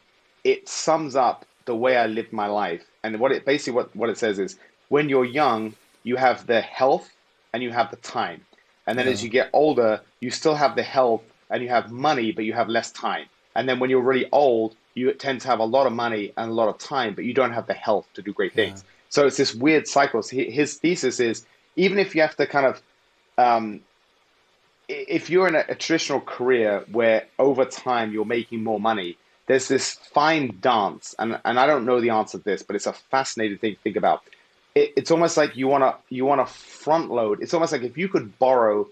it sums up the way I lived my life. And what it basically what it says is, when you're young, you have the health and you have the time. And then as
yeah,
you get older, you still have the health and you have money, but you have less time. And then when you're really old, you tend to have a lot of money and a lot of time, but you don't have the health to do great
yeah,
things. So it's this weird cycle. So his thesis is, even if you have to kind of, um, if you're in a traditional career where over time you're making more money, there's this fine dance, and I don't know the answer to this, but it's a fascinating thing to think about. It's almost like you wanna front load. It's almost like if you could borrow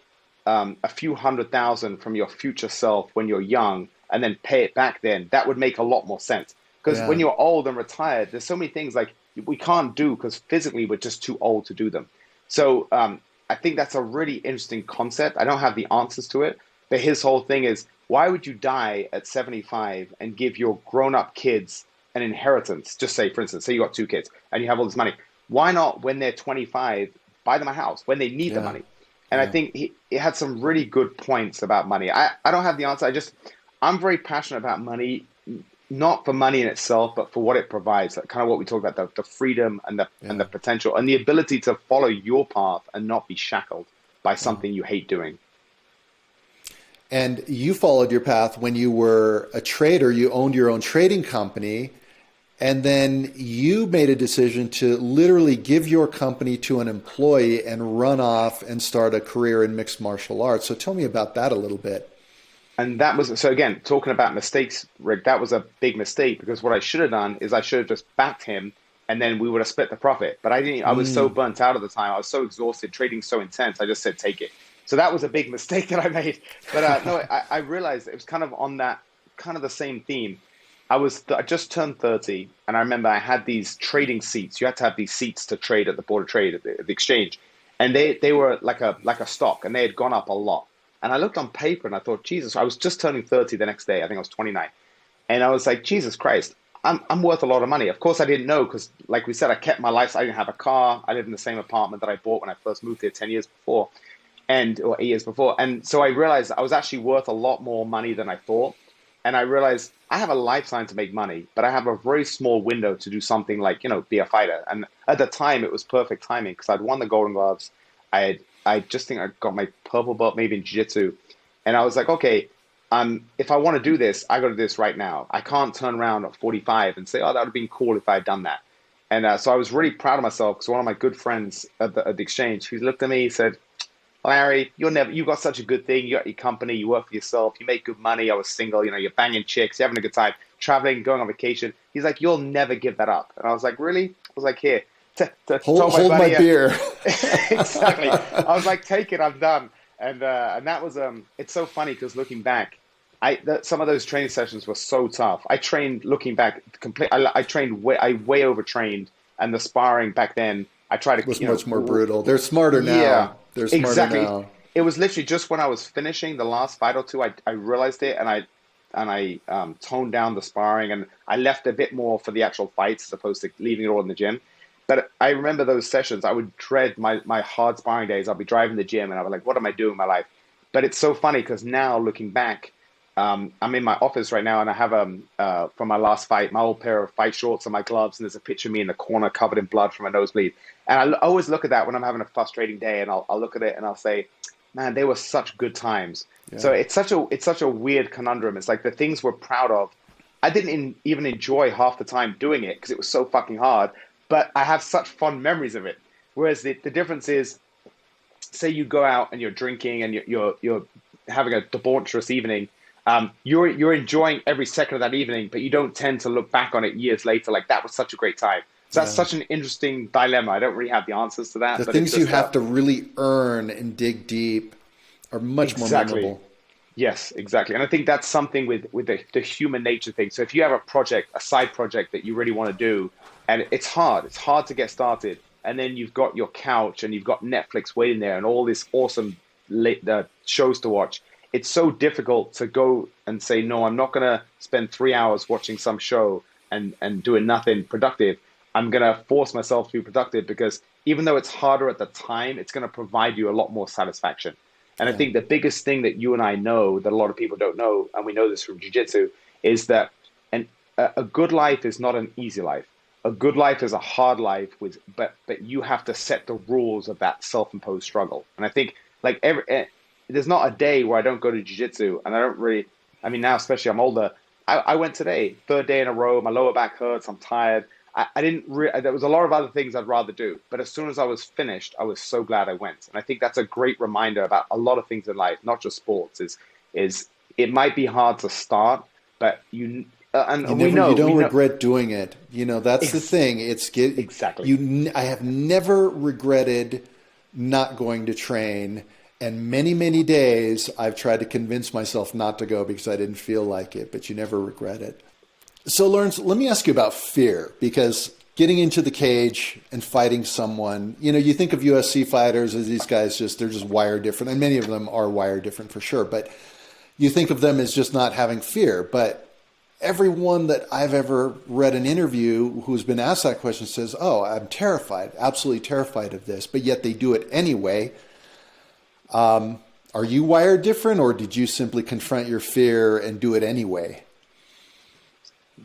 a few hundred thousand from your future self when you're young and then pay it back, then that would make a lot more sense. Because when
yeah.
you're old and retired, there's so many things like we can't do because physically we're just too old to do them. So I think that's a really interesting concept. I don't have the answers to it, but his whole thing is, why would you die at 75 and give your grown-up kids an inheritance? Just say, for instance, say you got two kids and you have all this money. Why not, when they're 25, buy them a house when they need the
Yeah,
money? And I
yeah.
think he had some really good points about money. I don't have the answer. I'm very passionate about money, not for money in itself, but for what it provides. Like kind of what we talked about, the freedom and the
Yeah,
potential and the ability to follow your path and not be shackled by
yeah.
something you hate doing.
And you followed your path when you were a trader. You owned your own trading company, and then you made a decision to literally give your company to an employee and run off and start a career in mixed martial arts. So tell me about that a little bit.
And that was, so again, talking about mistakes, Rick, that was a big mistake, because what I should have done is I should have just backed him and then we would have split the profit. But I didn't, I was so
Mm,
burnt out at the time. I was so exhausted, trading so intense. I just said, take it. So that was a big mistake that I made. But no, I realized it was kind of on that, kind of the same theme. I just turned 30, and I remember I had these trading seats. You had to have these seats to trade at the board of trade at the exchange. And they were like a stock, and they had gone up a lot. And I looked on paper and I thought, Jesus, I was just turning 30 the next day. I think I was 29. And I was like, Jesus Christ, I'm worth a lot of money. Of course, I didn't know, because, like we said, I kept my life. I didn't have a car. I lived in the same apartment that I bought when I first moved here 10 years before, or 8 years before. And so I realized I was actually worth a lot more money than I thought. And I realized I have a lifetime to make money, but I have a very small window to do something like, be a fighter. And at the time, it was perfect timing, because I'd won the Golden Gloves. I just think I got my purple belt maybe in jiu-jitsu. And I was like, okay, if I want to do this, I got to do this right now. I can't turn around at 45 and say, oh, that would have been cool if I had done that. And so I was really proud of myself, because one of my good friends at the exchange, he looked at me, he said, Larry, you got such a good thing. You got your company, you work for yourself, you make good money. I was single, you're banging chicks, you're having a good time, traveling, going on vacation. He's like, you'll never give that up. And I was like, really? I was like, here,
hold,
told my
hold my
buddy,
beer.
exactly. I was like, take it, I'm done. And that was it's so funny, because looking back, some of those training sessions were so tough. I trained, looking back, I trained I way overtrained, and the sparring back then, I tried
Was
to,
much more brutal. They're smarter
yeah,
now. They're smarter
exactly.
now.
It was literally just when I was finishing the last fight or two, I realized it, and I toned down the sparring, and I left a bit more for the actual fights as opposed to leaving it all in the gym. But I remember those sessions. I would dread my hard sparring days. I'll be driving the gym, and I was like, what am I doing in my life? But it's so funny, because now looking back, I'm in my office right now, and I have from my last fight, my old pair of fight shorts and my gloves, and there's a picture of me in the corner covered in blood from a nosebleed. And I always look at that when I'm having a frustrating day, and I'll look at it and I'll say, man, they were such good times. So
Yeah.
it's such a weird conundrum. It's like the things we're proud of, I didn't even enjoy half the time doing it, because it was so fucking hard. But I have such fond memories of it. Whereas the difference is, say you go out and you're drinking and you're having a debaucherous evening, you're enjoying every second of that evening, but you don't tend to look back on it years later like that was such a great time. So that's
Yeah.
such an interesting dilemma. I don't really have the answers to that,
The
but it's
things you
just
have to really earn and dig deep are much more
exactly.
memorable.
Yes, exactly. And I think that's something with the human nature thing. So if you have a project, a side project that you really want to do, and it's hard to get started, and then you've got your couch and you've got Netflix waiting there and all this awesome shows to watch. It's so difficult to go and say, no, I'm not going to spend 3 hours watching some show and doing nothing productive. I'm going to force myself to be productive because even though it's harder at the time, it's going to provide you a lot more satisfaction. And I
Yeah.
think the biggest thing that you and I know that a lot of people don't know, and we know this from jiu-jitsu, is that a good life is not an easy life. A good life is a hard life but you have to set the rules of that self-imposed struggle. And I think like there's not a day where I don't go to jiu-jitsu and I don't really, I mean now especially I'm older. I went today, third day in a row, my lower back hurts, I'm tired. I didn't there was a lot of other things I'd rather do, but as soon as I was finished, I was so glad I went. And I think that's a great reminder about a lot of things in life, not just sports. Is it might be hard to start, but and
You
we
don't
know
regret doing it. That's the
ex-
thing.
exactly.
I have never regretted not going to train. And many, many days I've tried to convince myself not to go because I didn't feel like it, but you never regret it. So, Lawrence, let me ask you about fear, because getting into the cage and fighting someone, you think of UFC fighters as these guys they're just wired different, and many of them are wired different for sure, but you think of them as just not having fear. But everyone that I've ever read an interview who's been asked that question says, oh, I'm terrified, absolutely terrified of this, but yet they do it anyway. Are you wired different, or did you simply confront your fear and do it anyway?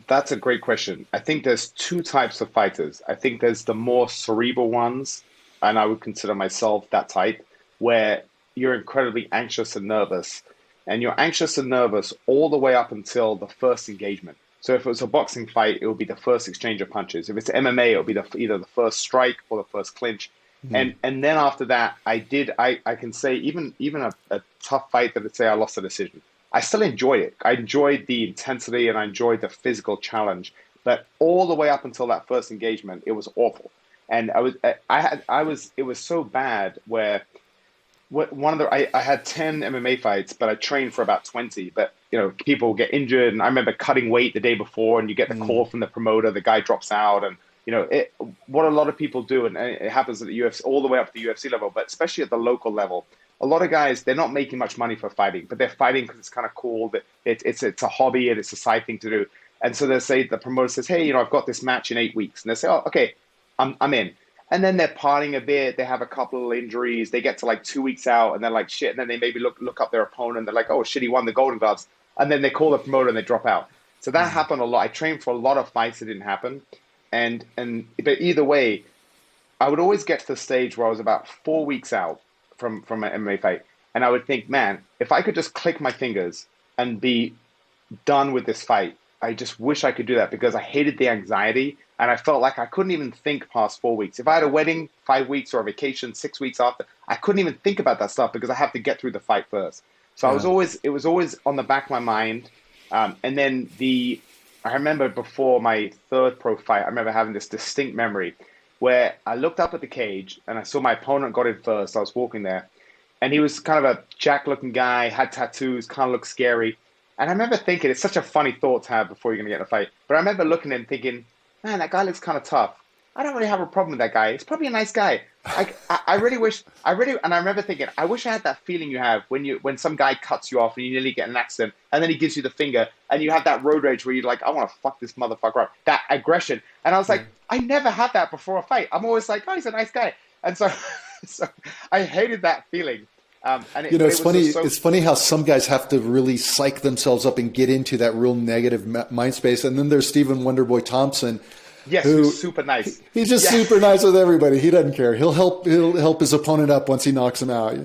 That's a great question. I think there's two types of fighters. I think there's the more cerebral ones, and I would consider myself that type, where you're incredibly anxious and nervous. And you're anxious and nervous all the way up until the first engagement. So if it was a boxing fight, it would be the first exchange of punches. If it's MMA, it would be either the first strike or the first clinch.
Hmm.
And then after that, I can say even a tough fight that, let's say I lost a decision. I still enjoyed it. I enjoyed the intensity and I enjoyed the physical challenge. But all the way up until that first engagement, it was awful. And it was so bad where I had 10 MMA fights, but I trained for about 20. But people get injured, and I remember cutting weight the day before, and you get the
Hmm.
call from the promoter, the guy drops out, and what a lot of people do, and it happens at the UFC all the way up to the UFC level, but especially at the local level. A lot of guys, they're not making much money for fighting, but they're fighting because it's kind of cool. That it's a hobby and it's a side thing to do. And so they say the promoter says, "Hey, I've got this match in 8 weeks," and they say, "Oh, okay, I'm in." And then they're partying a bit. They have a couple of injuries. They get to like 2 weeks out, and they're like, "Shit!" And then they maybe look up their opponent. They're like, "Oh shit, he won the Golden Gloves." And then they call the promoter and they drop out. So that
Hmm.
happened a lot. I trained for a lot of fights that didn't happen, but either way, I would always get to the stage where I was about 4 weeks out from an MMA fight, and I would think, man, if I could just click my fingers and be done with this fight. I just wish I could do that because I hated the anxiety and I felt like I couldn't even think past 4 weeks. If I had a wedding 5 weeks or a vacation 6 weeks after, I couldn't even think about that stuff because I have to get through the fight first. So
Yeah.
it was always on the back of my mind. And then I remember before my third pro fight, I remember having this distinct memory where I looked up at the cage and I saw my opponent got in first. I was walking there and he was kind of a jack-looking guy, had tattoos, kind of looked scary. And I remember thinking, it's such a funny thought to have before you're going to get in a fight. But I remember looking at him thinking, man, that guy looks kind of tough. I don't really have a problem with that guy. He's probably a nice guy. I really wish, and I remember thinking, I wish I had that feeling you have when some guy cuts you off and you nearly get in an accident, and then he gives you the finger, and you have that road rage where you're like, I want to fuck this motherfucker up. That aggression. And I was
Yeah.
like, I never had that before a fight. I'm always like, oh, he's a nice guy. And so, so I hated that feeling. But it
It's
was
funny.
just so
It's funny how some guys have to really psych themselves up and get into that real negative mind space. And then there's Stephen Wonderboy Thompson,
yes,
who
who's super nice.
he's just
Yeah,
super nice with everybody. He doesn't care. He'll help his opponent up once he knocks him out.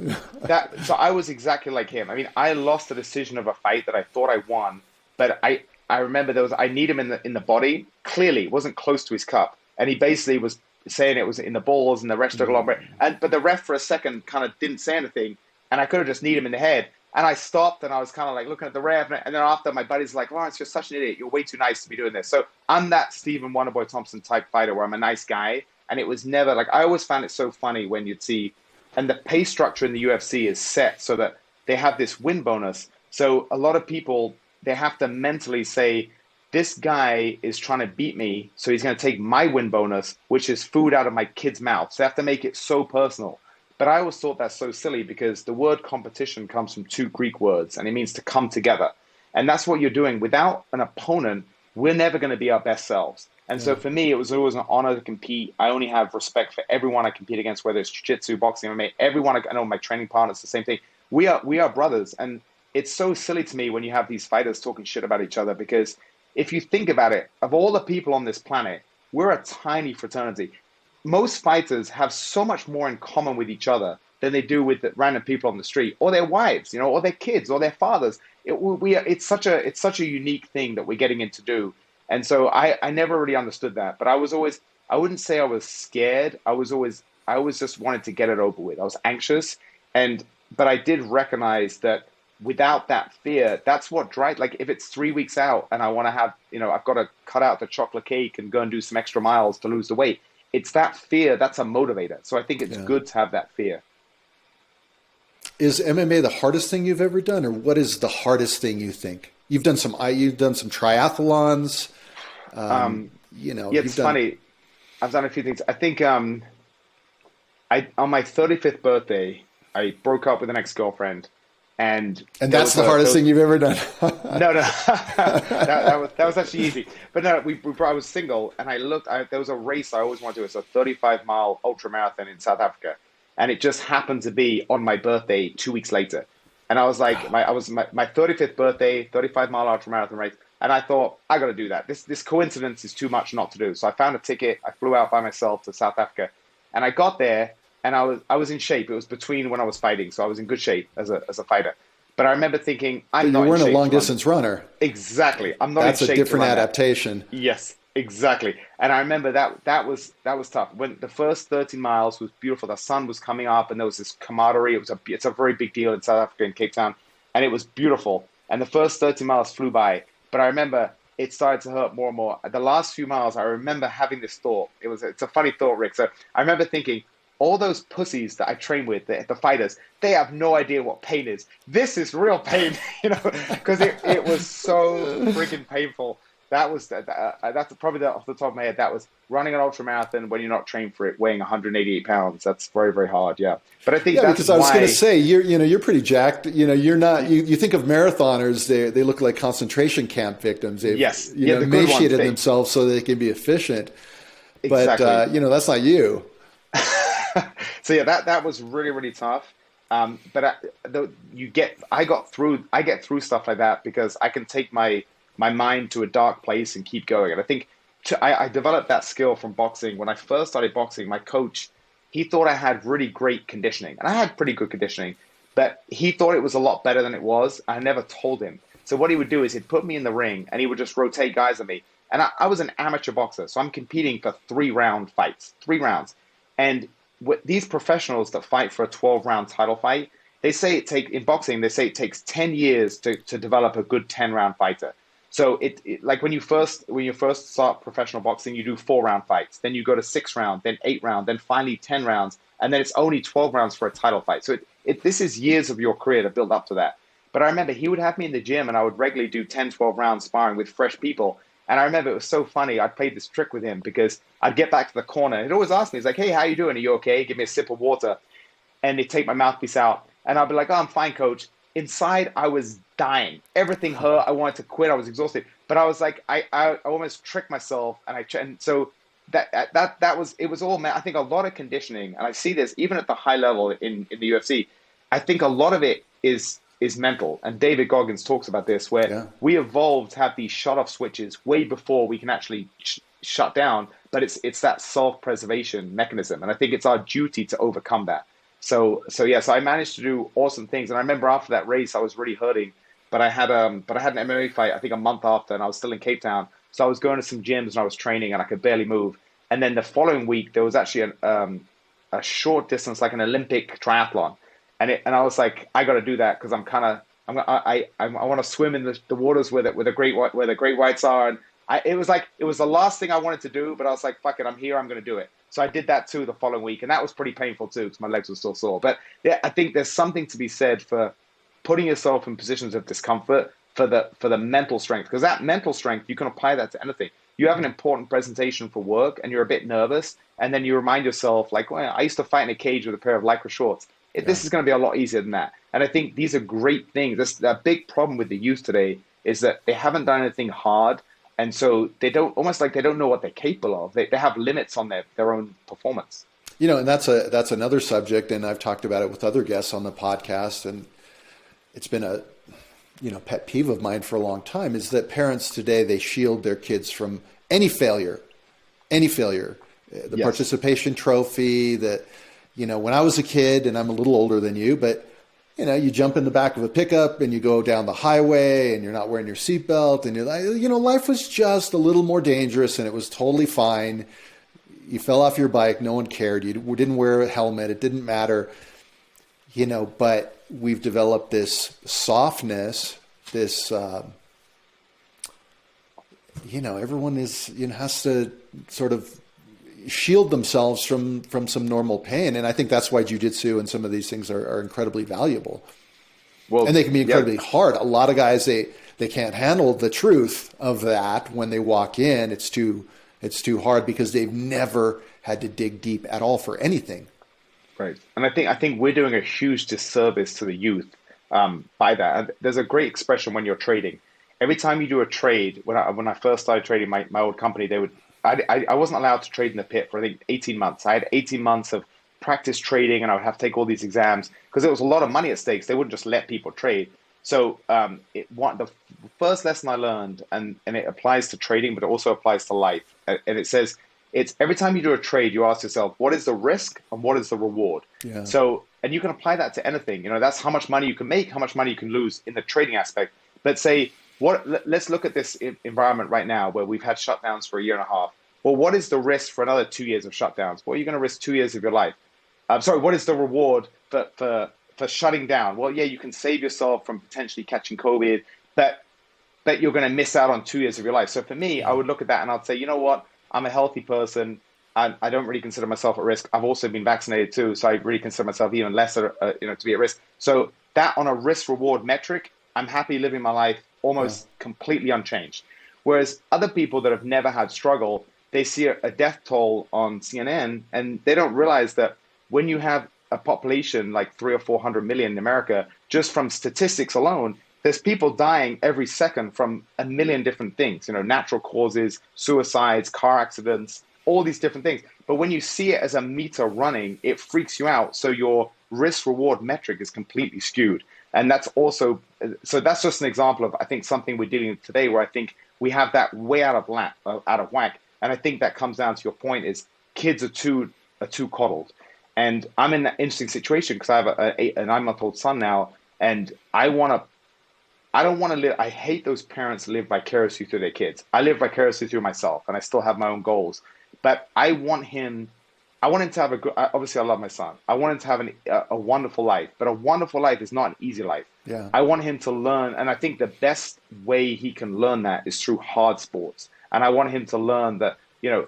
that. So I was exactly like him. I mean, I lost the decision of a fight that I thought I won, but I remember I need him in the body. Clearly, it wasn't close to his cup, and he basically was. saying it was in the balls, and the ref took a long break. But the ref for a second kind of didn't say anything, and I could have just kneed him in the head. And I stopped, and I was kind of like looking at the ref, and then after, my buddy's like, "Lawrence, you're such an idiot. You're way too nice to be doing this." So I'm that Stephen Wonderboy Thompson type fighter where I'm a nice guy, and it was never like, I always found it so funny when you'd see, and the pay structure in the UFC is set so that they have this win bonus. So a lot of people, they have to mentally say, this guy is trying to beat me, so he's going to take my win bonus, which is food out of my kid's mouth. So they have to make it so personal. But I always thought that's so silly because the word competition comes from two Greek words, and it means to come together. And that's what you're doing. Without an opponent, we're never going to be our best selves. And so for me, it was always an honor to compete. I only have respect for everyone I compete against, whether it's jiu-jitsu, boxing, MMA, everyone. I know my training partners, the same thing. We are brothers. And it's so silly to me when you have these fighters talking shit about each other, because if you think about it, of all the people on this planet, we're a tiny fraternity. Most fighters have so much more in common with each other than they do with the random people on the street, or their wives, or their kids, or their fathers. It's such a unique thing that we're getting into do. And so I never really understood that. But I wouldn't say I was scared. I always just wanted to get it over with. I was anxious, but I did recognize that without that fear, that's what drives. Like if it's 3 weeks out and I want to have, I've got to cut out the chocolate cake and go and do some extra miles to lose the weight. It's that fear that's a motivator. So I think it's good to have that fear.
Is MMA the hardest thing you've ever done, or what is the hardest thing you think? You've done some triathlons.
It's funny. I've done a few things. I think on my 35th birthday, I broke up with an ex-girlfriend. And
that's the hardest thing you've ever done.
No, that was actually easy. But no, I was single, and there was a race I always wanted to do. It's a 35-mile ultra marathon in South Africa, and it just happened to be on my birthday 2 weeks later. And I was like, my 35th birthday, 35-mile ultra marathon race, and I thought, I got to do that. This coincidence is too much not to do. So I found a ticket. I flew out by myself to South Africa, and I got there. And I was in shape. It was between when I was fighting, so I was in good shape as a fighter. But I remember thinking, I'm not in shape. You weren't
a long distance runner.
Exactly. I'm not in shape.
That's a different adaptation.
Yes, exactly. And I remember that was tough. When the first 30 miles was beautiful, the sun was coming up, and there was this camaraderie. It's a very big deal in South Africa, in Cape Town, and it was beautiful. And the first 30 miles flew by. But I remember it started to hurt more and more. The last few miles, I remember having this thought. It's a funny thought, Rick. So I remember thinking, all those pussies that I train with, the fighters, they have no idea what pain is. This is real pain, because it was so freaking painful. That's probably off the top of my head. That was running an ultra marathon when you're not trained for it, weighing 188 pounds. That's very, very hard. Yeah, but I think that's
because I was going to say you're pretty jacked. You're not. You think of marathoners, they look like concentration camp victims. They've emaciated themselves so they can be efficient. Exactly. But that's not you.
So yeah, that was really, really tough. But I get through stuff like that because I can take my mind to a dark place and keep going. And I think I developed that skill from boxing. When I first started boxing, my coach, he thought I had really great conditioning, and I had pretty good conditioning, but he thought it was a lot better than it was. I never told him. So what he would do is he'd put me in the ring and he would just rotate guys at me. And I was an amateur boxer, so I'm competing for 3-round fights, 3 rounds. And these professionals that fight for a 12-round title fight, in boxing, they say it takes 10 years to develop a good 10-round fighter. So it like when you first start professional boxing, you do 4-round fights, then you go to 6 round, then 8 round, then finally 10 rounds, and then it's only 12 rounds for a title fight. So this is years of your career to build up to that. But I remember he would have me in the gym, and I would regularly do 10, 12 rounds sparring with fresh people. And I remember it was so funny. I played this trick with him because I'd get back to the corner. He'd always ask me, he's like, "Hey, how you doing? Are you okay? Give me a sip of water." And he'd take my mouthpiece out. And I'd be like, "Oh, I'm fine, coach." Inside, I was dying. Everything hurt. I wanted to quit. I was exhausted. But I was like, I almost tricked myself. And so it was all, I think a lot of conditioning. And I see this even at the high level in the UFC. I think a lot of it is mental. And David Goggins talks about this, where we evolved to have these shut-off switches way before we can actually shut down. But it's that self-preservation mechanism. And I think it's our duty to overcome that. So I managed to do awesome things. And I remember after that race, I was really hurting. But I had an MMA fight, I think a month after, and I was still in Cape Town. So I was going to some gyms and I was training and I could barely move. And then the following week, there was actually a short distance, like an Olympic triathlon. And I was like, I got to do that because I want to swim in the waters where the great whites are. And it was the last thing I wanted to do, but I was like, fuck it, I'm here, I'm going to do it. So I did that too the following week, and that was pretty painful too because my legs were still sore. But yeah, I think there's something to be said for putting yourself in positions of discomfort for the mental strength, because that mental strength, you can apply that to anything. You have an important presentation for work and you're a bit nervous, and then you remind yourself, like, well, I used to fight in a cage with a pair of Lycra shorts. This is going to be a lot easier than that. And I think these are great things. The big problem with the youth today is that they haven't done anything hard, and so they don't know what they're capable of. They have limits on their own performance.
And that's another subject, and I've talked about it with other guests on the podcast, and it's been a pet peeve of mine for a long time, is that parents today, they shield their kids from any failure. The participation trophy that, when I was a kid, and I'm a little older than you, but you jump in the back of a pickup and you go down the highway and you're not wearing your seatbelt, and you're like, life was just a little more dangerous and it was totally fine. You fell off your bike. No one cared. You didn't wear a helmet. It didn't matter, but we've developed this softness, this, everyone has to sort of shield themselves from some normal pain. And I think that's why jiu-jitsu and some of these things are incredibly valuable. Well, and they can be incredibly hard. A lot of guys, they can't handle the truth of that when they walk in. It's too hard because they've never had to dig deep at all for anything.
Right. And I think we're doing a huge disservice to the youth by that. And there's a great expression when you're trading. Every time you do a trade, when I first started trading my old company, I wasn't allowed to trade in the pit for I think 18 months. I had 18 months of practice trading, and I would have to take all these exams because there was a lot of money at stakes. They wouldn't just let people trade. So the first lesson I learned, and it applies to trading, but it also applies to life. And it says, it's every time you do a trade, you ask yourself, what is the risk and what is the reward? Yeah. So, and you can apply that to anything. That's how much money you can make, how much money you can lose in the trading aspect. Let's say, let's look at this environment right now where we've had shutdowns for a year and a half. Well, what is the risk for another 2 years of shutdowns? Well, you're going to risk 2 years of your life. What is the reward for shutting down? Well, yeah, you can save yourself from potentially catching COVID, but you're going to miss out on 2 years of your life. So for me, I would look at that and I'd say, you know what? I'm a healthy person. I don't really consider myself at risk. I've also been vaccinated too, so I really consider myself even less, to be at risk. So that on a risk-reward metric, I'm happy living my life almost completely unchanged. Whereas other people that have never had struggle, they see a death toll on CNN, and they don't realize that when you have a population like 300 or 400 million in America, just from statistics alone, there's people dying every second from a million different things, natural causes, suicides, car accidents, all these different things. But when you see it as a meter running, it freaks you out. So your risk reward metric is completely skewed. And that's just an example of, I think, something we're dealing with today where I think we have that way out of whack. And I think that comes down to your point is kids are too coddled. And I'm in that interesting situation because I have a 9-month-old son now, and I don't want to live. I hate those parents that live vicariously through their kids. I live vicariously through myself, and I still have my own goals. But I want him to have a good. Obviously, I love my son. I want him to have a wonderful life. But a wonderful life is not an easy life. Yeah. I want him to learn, and I think the best way he can learn that is through hard sports. And I want him to learn that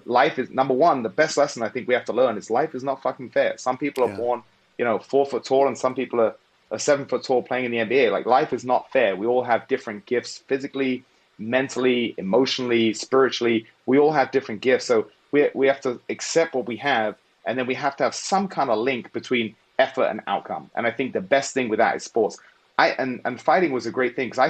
life is number one. The best lesson I think we have to learn is life is not fucking fair. Some people are born 4 foot tall, and some people are 7 foot tall playing in the NBA. Like, life is not fair. We all have different gifts physically, mentally, emotionally, spiritually. We all have different gifts. So we have to accept what we have, and then we have to have some kind of link between effort and outcome. And I think the best thing with that is sports. And fighting was a great thing because I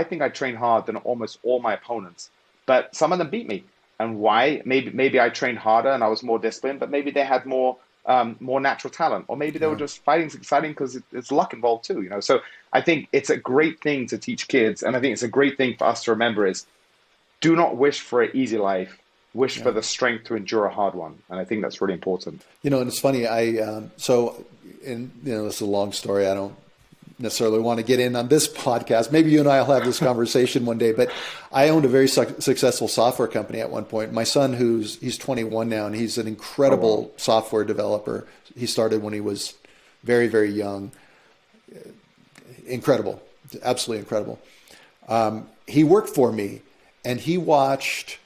think I trained hard than almost all my opponents, but some of them beat me. And why? Maybe I trained harder and I was more disciplined, but maybe they had more natural talent, or maybe they were just fighting's exciting because it's luck involved too. So I think it's a great thing to teach kids, and I think it's a great thing for us to remember is do not wish for an easy life. Wish for the strength to endure a hard one. And I think that's really important.
And it's funny. This is a long story. I don't necessarily want to get in on this podcast. Maybe you and I will have this conversation one day, but I owned a very successful software company at one point. My son, he's 21 now, and he's an incredible software developer. He started when he was very, very young. Incredible, absolutely incredible. He worked for me, and he watched,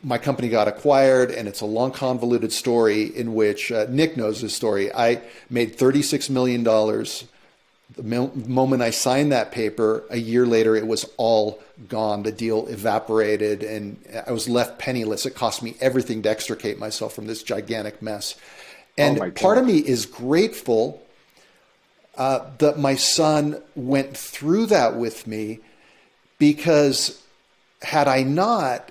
my company got acquired, and it's a long, convoluted story in which Nick knows this story. I made $36 million. The moment I signed that paper, a year later, it was all gone. The deal evaporated, and I was left penniless. It cost me everything to extricate myself from this gigantic mess. And part of me is grateful that my son went through that with me, because had I not,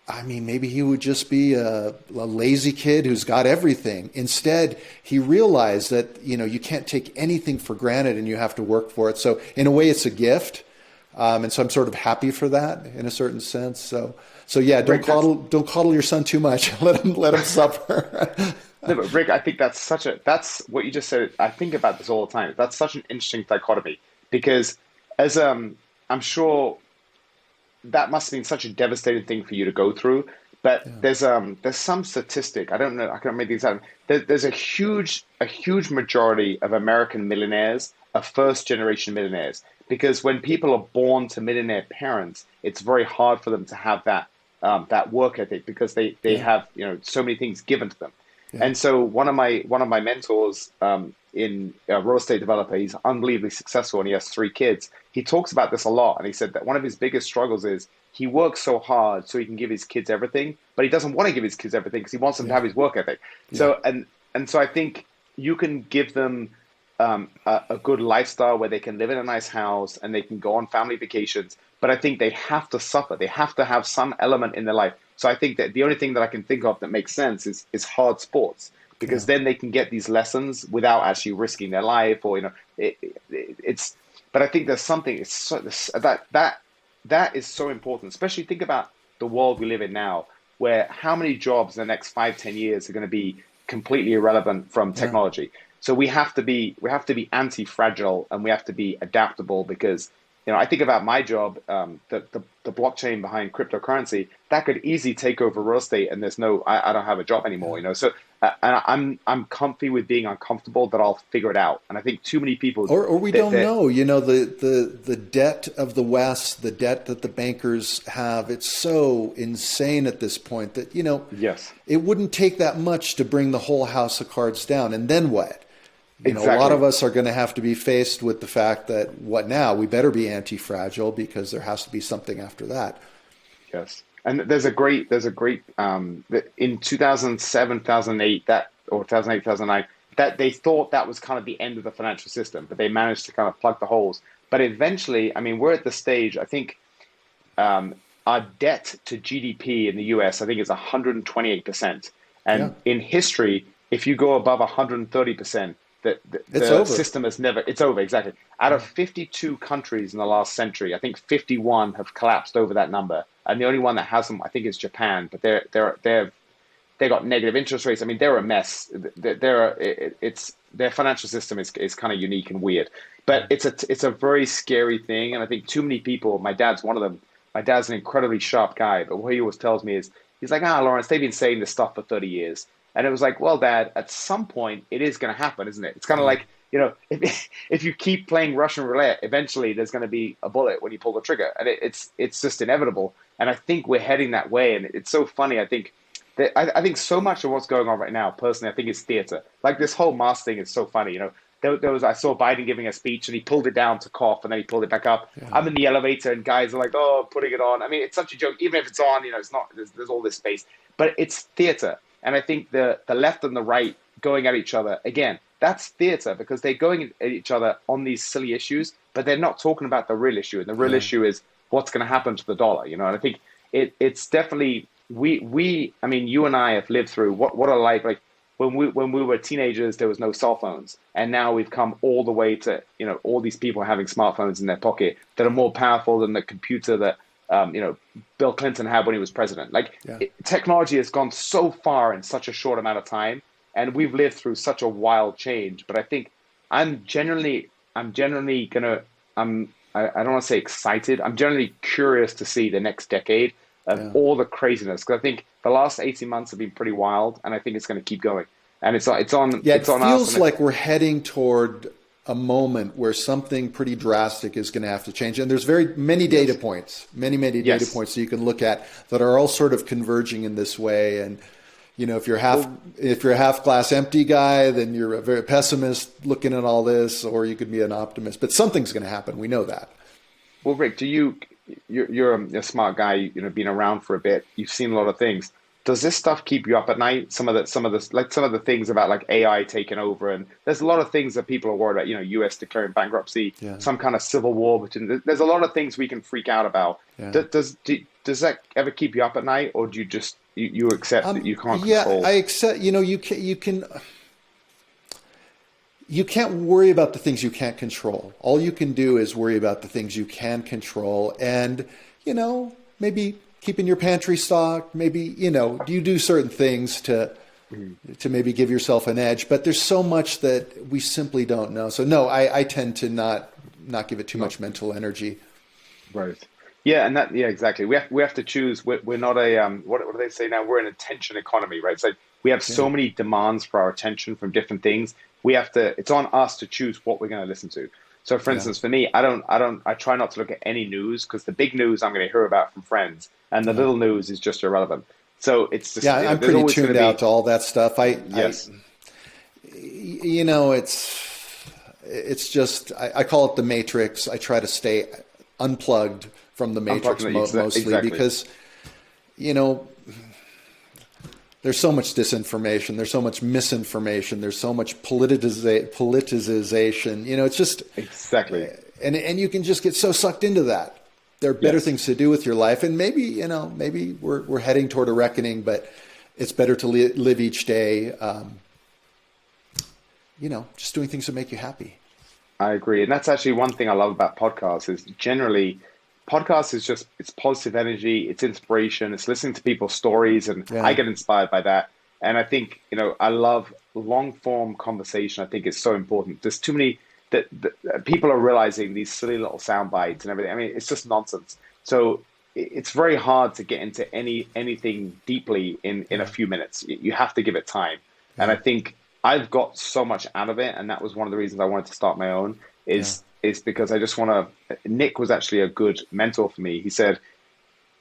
I mean, maybe he would just be a lazy kid who's got everything. Instead, he realized that, you can't take anything for granted and you have to work for it. So in a way, it's a gift. And so I'm sort of happy for that in a certain sense. So yeah, don't coddle your son too much. let him suffer.
No, but Rick, I think that's what you just said. I think about this all the time. That's such an interesting dichotomy, because as I'm sure that must have been such a devastating thing for you to go through. But there's some statistic, I don't know, I can't make the exact. There's a huge majority of American millionaires are first generation millionaires, because when people are born to millionaire parents, it's very hard for them to have that work ethic, because they have so many things given to them. Yeah. And so one of my mentors in a real estate developer, he's unbelievably successful and he has 3 kids. He talks about this a lot, and he said that one of his biggest struggles is he works so hard so he can give his kids everything, but he doesn't want to give his kids everything because he wants them to have his work ethic. Yeah. So and so I think you can give them a good lifestyle where they can live in a nice house and they can go on family vacations, but I think they have to suffer. They have to have some element in their life. So I think that the only thing that I can think of that makes sense is hard sports, because then they can get these lessons without actually risking their life, or it's. But I think there's something that is so important. Especially think about the world we live in now, where how many jobs in the next 5-10 years are going to be completely irrelevant from technology. Yeah. So we have to be anti-fragile, and we have to be adaptable, because I think about my job, the blockchain behind cryptocurrency, that could easily take over real estate, and I don't have a job anymore, So and I'm comfy with being uncomfortable, that I'll figure it out. And I think too many people,
or we don't know, the debt of the West, the debt that the bankers have, it's so insane at this point that
yes,
it wouldn't take that much to bring the whole house of cards down, and then what?
Exactly.
A lot of us are going to have to be faced with the fact that what now? We better be anti-fragile, because there has to be something after that.
Yes. And there's a great in 2007, 2008, 2009, that they thought that was kind of the end of the financial system, but they managed to kind of plug the holes. But eventually, I mean, we're at the stage, I think, our debt to GDP in the US, I think, is 128%. And in history, if you go above 130%, the system has never, it's over, exactly. Out of 52 countries in the last century, I think 51 have collapsed over that number. And the only one that hasn't, I think, is Japan. But they got negative interest rates. I mean, they're a mess. Their financial system is kind of unique and weird. But it's a very scary thing. And I think too many people, my dad's one of them. My dad's an incredibly sharp guy. But what he always tells me is, he's like, Lawrence, they've been saying this stuff for 30 years. And it was like, well, Dad, at some point it is going to happen, isn't it? It's kind of like, if you keep playing Russian roulette, eventually there's going to be a bullet when you pull the trigger, and it's just inevitable. And I think we're heading that way. And it's so funny. I think so much of what's going on right now, personally, I think is theater. Like this whole mask thing is so funny. I saw Biden giving a speech and he pulled it down to cough and then he pulled it back up. Yeah. I'm in the elevator and guys are like, oh, putting it on. I mean, it's such a joke. Even if it's on, it's not. There's all this space, but it's theater. And I think the left and the right going at each other, again, that's theater, because they're going at each other on these silly issues, but they're not talking about the real issue. And the real issue is what's going to happen to the dollar, And I think it's definitely, I mean, you and I have lived through what are like when we were teenagers, there was no cell phones. And now we've come all the way to, all these people having smartphones in their pocket that are more powerful than the computer that, Bill Clinton had when he was president. Technology has gone so far in such a short amount of time, And we've lived through such a wild change. But I think I'm generally gonna, I don't want to say excited. I'm generally curious to see the next decade of
Yeah.
all the craziness. Because I think the last 18 months have been pretty wild, and I think it's going to keep going. And
Yeah, it
it's on us.
feels
And
like we're heading toward a moment where something pretty drastic is going to have to change. And there's very many data
yes,
points, many data
yes.
points that you can look at that are all sort of converging in this way. And you know,
Well,
if you're a half glass empty guy, then you're a very pessimist looking at all this, or you could be an optimist. But something's going to happen. We know that.
Well, Rick, you're a smart guy, been around for a bit. You've seen a lot of things. Does this stuff keep you up at night? Some of the things about like AI taking over, and there's a lot of things that people are worried about. US declaring bankruptcy,
Yeah,
some kind of civil war between. There's a lot of things we can freak out about.
yeah.
Does that ever keep you up at night, or do you just you accept that you can't
Yeah, I
control?
accept. You know, you can't worry about the things you can't control. All you can do is worry about the things you can control, and you know, maybe keeping your pantry stocked. Maybe you do certain things to maybe give yourself an edge. But there's so much that we simply don't know. So no, I tend to not give it too much mental energy.
Right. Yeah, exactly. We have to choose. We're not a what do they say now? We're an attention economy, right? So we have
Yeah,
so many demands for our attention from different things. We have to. It's on us to choose what we're going to listen to. So, for
yeah,
instance, for me, I try not to look at any news because the big news I'm going to hear about from friends, and the
yeah.
little news is just irrelevant. So it's just
Yeah, I'm
there's
pretty
always going
tuned
to
out
be
to all that stuff.
yes,
You know, it's just I call it the matrix. I try to stay unplugged from the matrix
unfortunately,
mostly
exactly.
because you know there's so much disinformation, there's so much misinformation, there's so much politicization. You know, it's just
Exactly.
and you can just get so sucked into that. There are better
Yes.
things to do with your life, and maybe we're heading toward a reckoning, but it's better to live each day. Just doing things that make you happy.
I agree. And that's actually one thing I love about podcasts is generally podcasts is just it's positive energy, it's inspiration, it's listening to people's stories and I
Yeah,
get inspired by that. And I think, I love long form conversation. I think it's so important. There's too many that people are realizing these silly little sound bites and everything. I mean, it's just nonsense. So it's very hard to get into anything deeply in a
yeah,
few minutes. You have to give it time. And
yeah,
I think I've got so much out of it, and that was one of the reasons I wanted to start my own.
yeah,
Is because I just want to. Nick was actually a good mentor for me. He said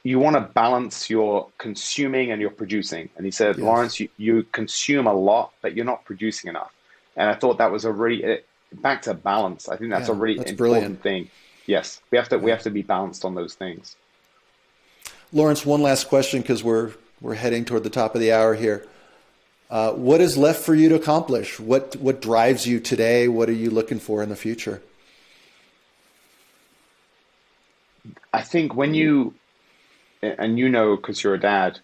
you want to balance your consuming and your producing, and he said,
yes,
Lawrence, you consume a lot, but you're not producing enough. And I thought that was a really back to balance. I think that's a
yeah.
really
That's brilliant.
important thing. Yes, we
Yeah,
have to be balanced on those things.
Lawrence. One last question because we're heading toward the top of the hour here. What is left for you to accomplish? What drives you today? What are you looking for in the future?
I think when you and because you're a dad,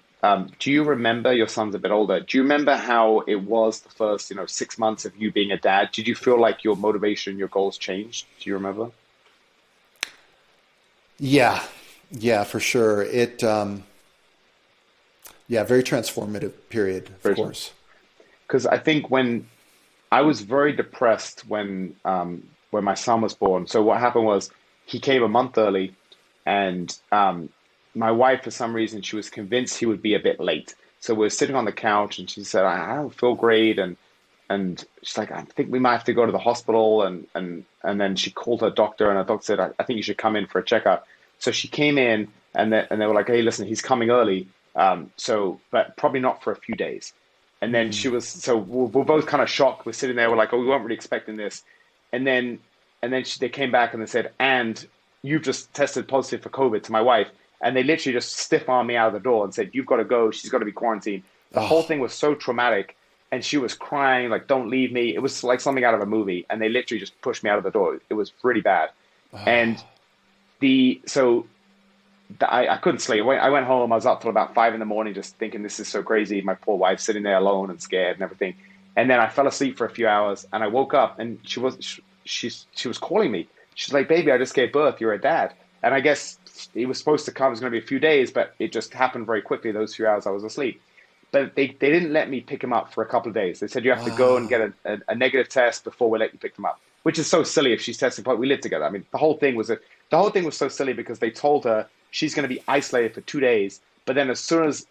do you remember your son's a bit older? Do you remember how it was the first 6 months of you being a dad? Did you feel like your motivation, your goals changed? Do you remember?
Yeah, yeah, for sure. Yeah, very transformative period, of
Very
course.
because I think when I was very depressed when my son was born. So what happened was he came a month early, and my wife, for some reason, she was convinced he would be a bit late. So we are sitting on the couch, and she said, "I don't feel great," and she's like, "I think we might have to go to the hospital." And then she called her doctor, and her doctor said, I think you should come in for a checkup." So she came in, and they were like, "Hey, listen, he's coming early, but probably not for a few days." And then
Mm,
she was, so we're both kind of shocked. We're sitting there, we're like, "Oh, we weren't really expecting this." And then, they came back and they said, "And you've just tested positive for COVID," to my wife. And they literally just stiff armed me out of the door and said, "You've got to go. She's got to be quarantined." The whole
oh,
thing was so traumatic. And she was crying, like, "Don't leave me." It was like something out of a movie. And they literally just pushed me out of the door. It was really bad. And
oh,
so I couldn't sleep. I went home. I was up till about 5 in the morning, just thinking, this is so crazy. My poor wife sitting there alone and scared and everything. And then I fell asleep for a few hours, and I woke up, and she was calling me. She's like, "Baby, I just gave birth. You're a dad." And I guess he was supposed to come. It was going to be a few days, but it just happened very quickly. Those few hours I was asleep. but they didn't let me pick him up for a couple of days. They said you have to go and
Wow.
get a negative test before we let you pick them up, which is so silly if she's testing positive. We live together. I mean, the whole thing was so silly because they told her she's going to be isolated for 2 days, but then as soon as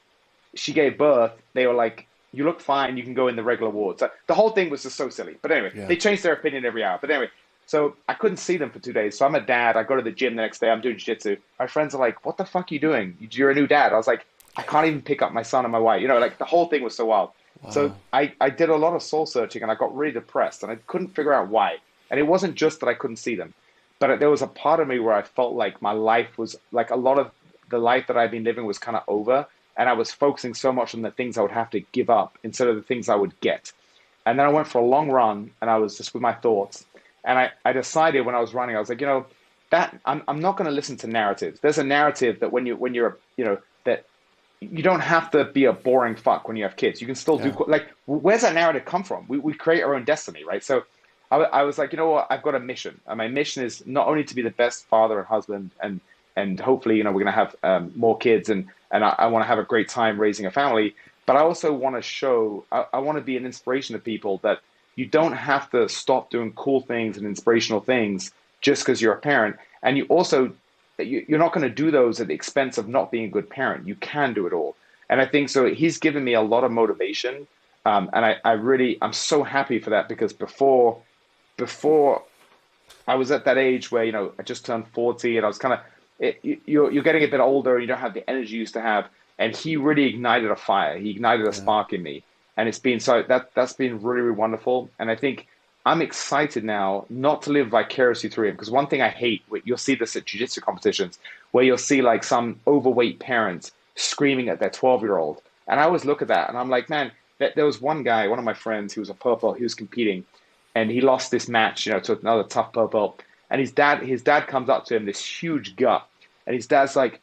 she gave birth, they were like, "You look fine. You can go in the regular ward." So the whole thing was just so silly. But anyway,
Yeah.
they changed their opinion every hour. But anyway, so I couldn't see them for 2 days. So I'm a dad. I go to the gym the next day. I'm doing jiu-jitsu. My friends are like, "What the fuck are you doing? You're a new dad." I was like, "I can't even pick up my son and my wife." Like the whole thing was so wild. So
Wow.
I did a lot of soul searching and I got really depressed and I couldn't figure out why. And it wasn't just that I couldn't see them, but there was a part of me where I felt like my life was like a lot of the life that I'd been living was kind of over. And I was focusing so much on the things I would have to give up instead of the things I would get. And then I went for a long run and I was just with my thoughts. And I decided when I was running, I was like, that I'm not going to listen to narratives. There's a narrative that when you're, that you don't have to be a boring fuck when you have kids. You can still do,
Yeah.
like, where's that narrative come from? We create our own destiny, right? So I was like, you know what? I've got a mission. And my mission is not only to be the best father and husband and hopefully, we're going to have more kids and I want to have a great time raising a family. But I also want to show, I want to be an inspiration to people that you don't have to stop doing cool things and inspirational things just because you're a parent. And you also, you're not going to do those at the expense of not being a good parent. You can do it all. And I think so. He's given me a lot of motivation. And I'm so happy for that because before I was at that age where, I just turned 40 and I was kind of, you're getting a bit older and you don't have the energy you used to have. And he really ignited a fire. He ignited a
Yeah.
spark in me. And it's been so that's been really, really wonderful. And I think I'm excited now not to live vicariously through him. Because one thing I hate, you'll see this at jiu-jitsu competitions, where you'll see like some overweight parents screaming at their 12-year-old. And I always look at that and I'm like, man, there was one guy, one of my friends, he was a purple, he was competing and he lost this match, to another tough purple. And his dad comes up to him, this huge gut, and his dad's like,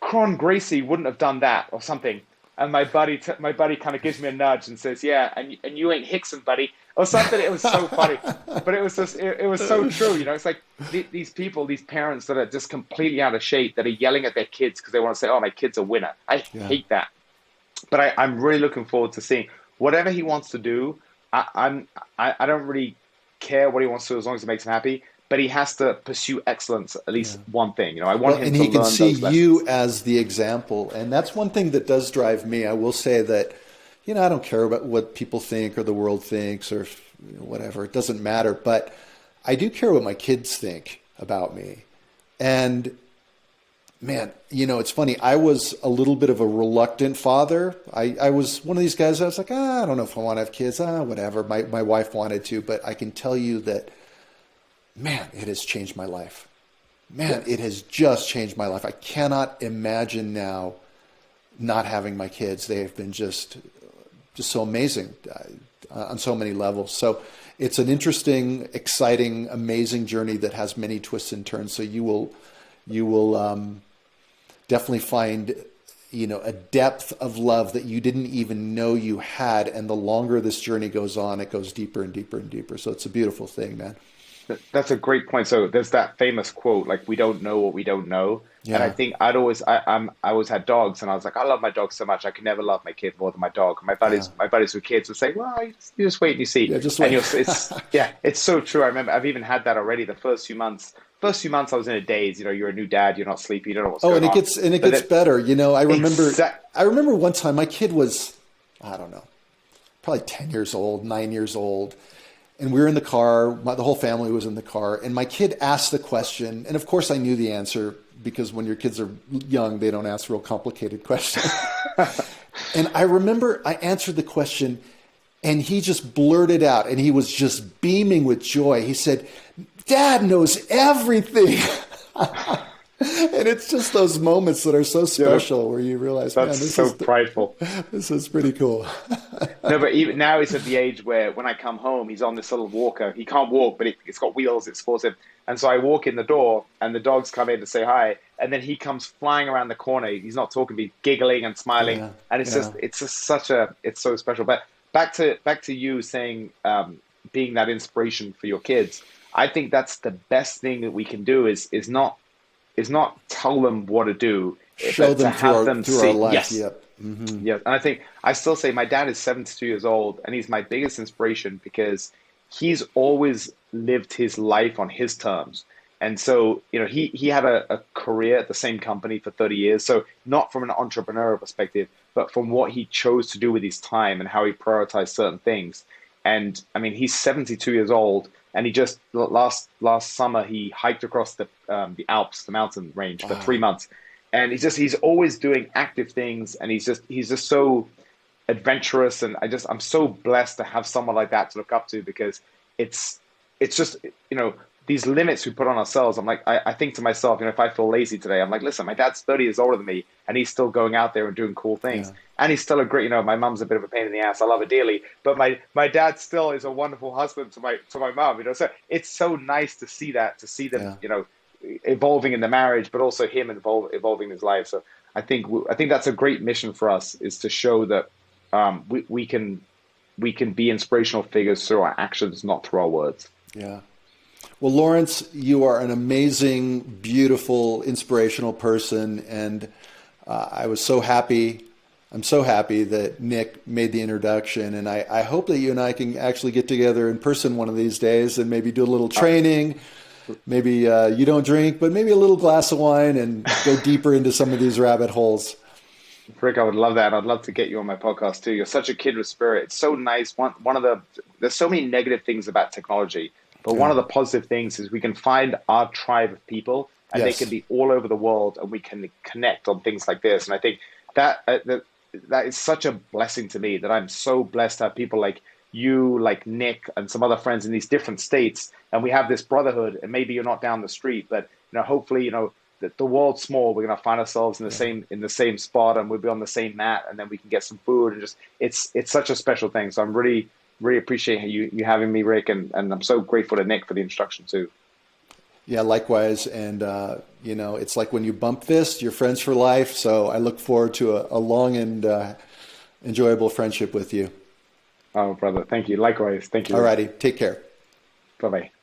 Cron Gracie wouldn't have done that or something. And my buddy kind of gives me a nudge and says, "Yeah, and you ain't Hickson, buddy," or something. It was so funny, but it was just it was so true. It's like these people, these parents that are just completely out of shape, that are yelling at their kids because they want to say, "Oh, my kid's a winner." I
Yeah.
hate that, but I'm really looking forward to seeing whatever he wants to do. I don't really care what he wants to do as long as it makes him happy. But he has to pursue excellence at
Yeah.
least one thing. I
Well,
want him
and
to
he can
learn
see
those lessons.
you as the example. And that's one thing that does drive me. I will say that, I don't care about what people think or the world thinks or whatever. It doesn't matter. But I do care what my kids think about me. And man, it's funny. I was a little bit of a reluctant father. I was one of these guys. I was like, I don't know if I want to have kids. Whatever. My wife wanted to, but I can tell you that, man, it has changed my life. Man, it
Yes.
has just changed my life. I cannot imagine now not having my kids. They have been just so amazing on so many levels. So it's an interesting, exciting, amazing journey that has many twists and turns. So you will definitely find a depth of love that you didn't even know you had. And the longer this journey goes on, it goes deeper and deeper and deeper. So it's a beautiful thing, man.
That's a great point. So there's that famous quote, like, "We don't know what we don't know." And I
Yeah,
think I always had dogs, and I was like, I love my dog so much, I could never love my kid more than my dog. My
yeah,
buddies with kids would say, "Well, you just wait and you see."
yeah. Just
And
wait.
it's yeah, it's so true. I remember I've even had that already. The first few months I was in a daze. You're a new dad, you're not sleepy, you don't know what's
Oh,
going
and it
on. But
gets
then
better. I remember
exact,
I remember one time my kid was, I don't know, probably 10 years old, 9 years old. And we were in the car. The whole family was in the car. And my kid asked the question. And of course, I knew the answer because when your kids are young, they don't ask real complicated questions. And I remember I answered the question and he just blurted out and he was just beaming with joy. He said, "Dad knows everything." And it's just those moments that are so
you know,
special where you realize, man,
that's so prideful.
this is pretty cool.
No, but even now he's at the age where when I come home, he's on this little walker. He can't walk, but it's got wheels. It supports him. And so I walk in the door, and the dogs come in to say hi, and then he comes flying around the corner. He's not talking, but he's giggling and smiling,
Yeah,
and
yeah,
it's just it's so special. But back to you saying being that inspiration for your kids. I think that's the best thing that we can do is not is not tell them what to do,
Show
but to
them
have them
through our
see.
life.
Yes,
Yep. Hmm.
yes. And I think I still say my dad is 72 years old, and he's my biggest inspiration because he's always lived his life on his terms. And so, he had a career at the same company for 30 years. So not from an entrepreneurial perspective, but from what he chose to do with his time and how he prioritized certain things. And I mean, he's 72 years old, and he just last summer he hiked across the Alps, the mountain range, for three
Wow.
months. And he's always doing active things, and he's just so adventurous. And I'm so blessed to have someone like that to look up to, because it's it's just these limits we put on ourselves. I'm like, I think to myself, if I feel lazy today, I'm like, listen, my dad's 30 years older than me, and he's still going out there and doing cool things.
Yeah.
And he's still a great, my mom's a bit of a pain in the ass. I love her dearly, but my dad still is a wonderful husband to my mom. So it's so nice to see that, to see them,
Yeah.
evolving in the marriage, but also him evolving his life. So I think that's a great mission for us, is to show that we can be inspirational figures through our actions, not through our words.
Yeah. Well, Lawrence, you are an amazing, beautiful, inspirational person, and I was so happy. I'm so happy that Nick made the introduction, and I hope that you and I can actually get together in person one of these days and maybe do a little training. Maybe you don't drink, but maybe a little glass of wine, and go deeper into some of these rabbit holes.
Rick, I would love that. I'd love to get you on my podcast too. You're such a kid with spirit. It's so nice. There's so many negative things about technology, but one
Yeah.
of the positive things is we can find our tribe of people, and they can
Yes.
be all over the world, and we can connect on things like this. And I think that is such a blessing to me, that I'm so blessed to have people like you, like Nick, and some other friends in these different states, and we have this brotherhood. And maybe you're not down the street, but hopefully, the world's small. We're gonna find ourselves in the
Yeah.
same spot, and we'll be on the same mat, and then we can get some food, and just it's such a special thing. So I'm really really appreciate you having me, Rick, and I'm so grateful to Nick for the introduction too.
Yeah, likewise. And, it's like when you bump fists, you're friends for life. So I look forward to a long and enjoyable friendship with you.
Oh, brother, thank you. Likewise, thank you.
All righty. Take care.
Bye bye.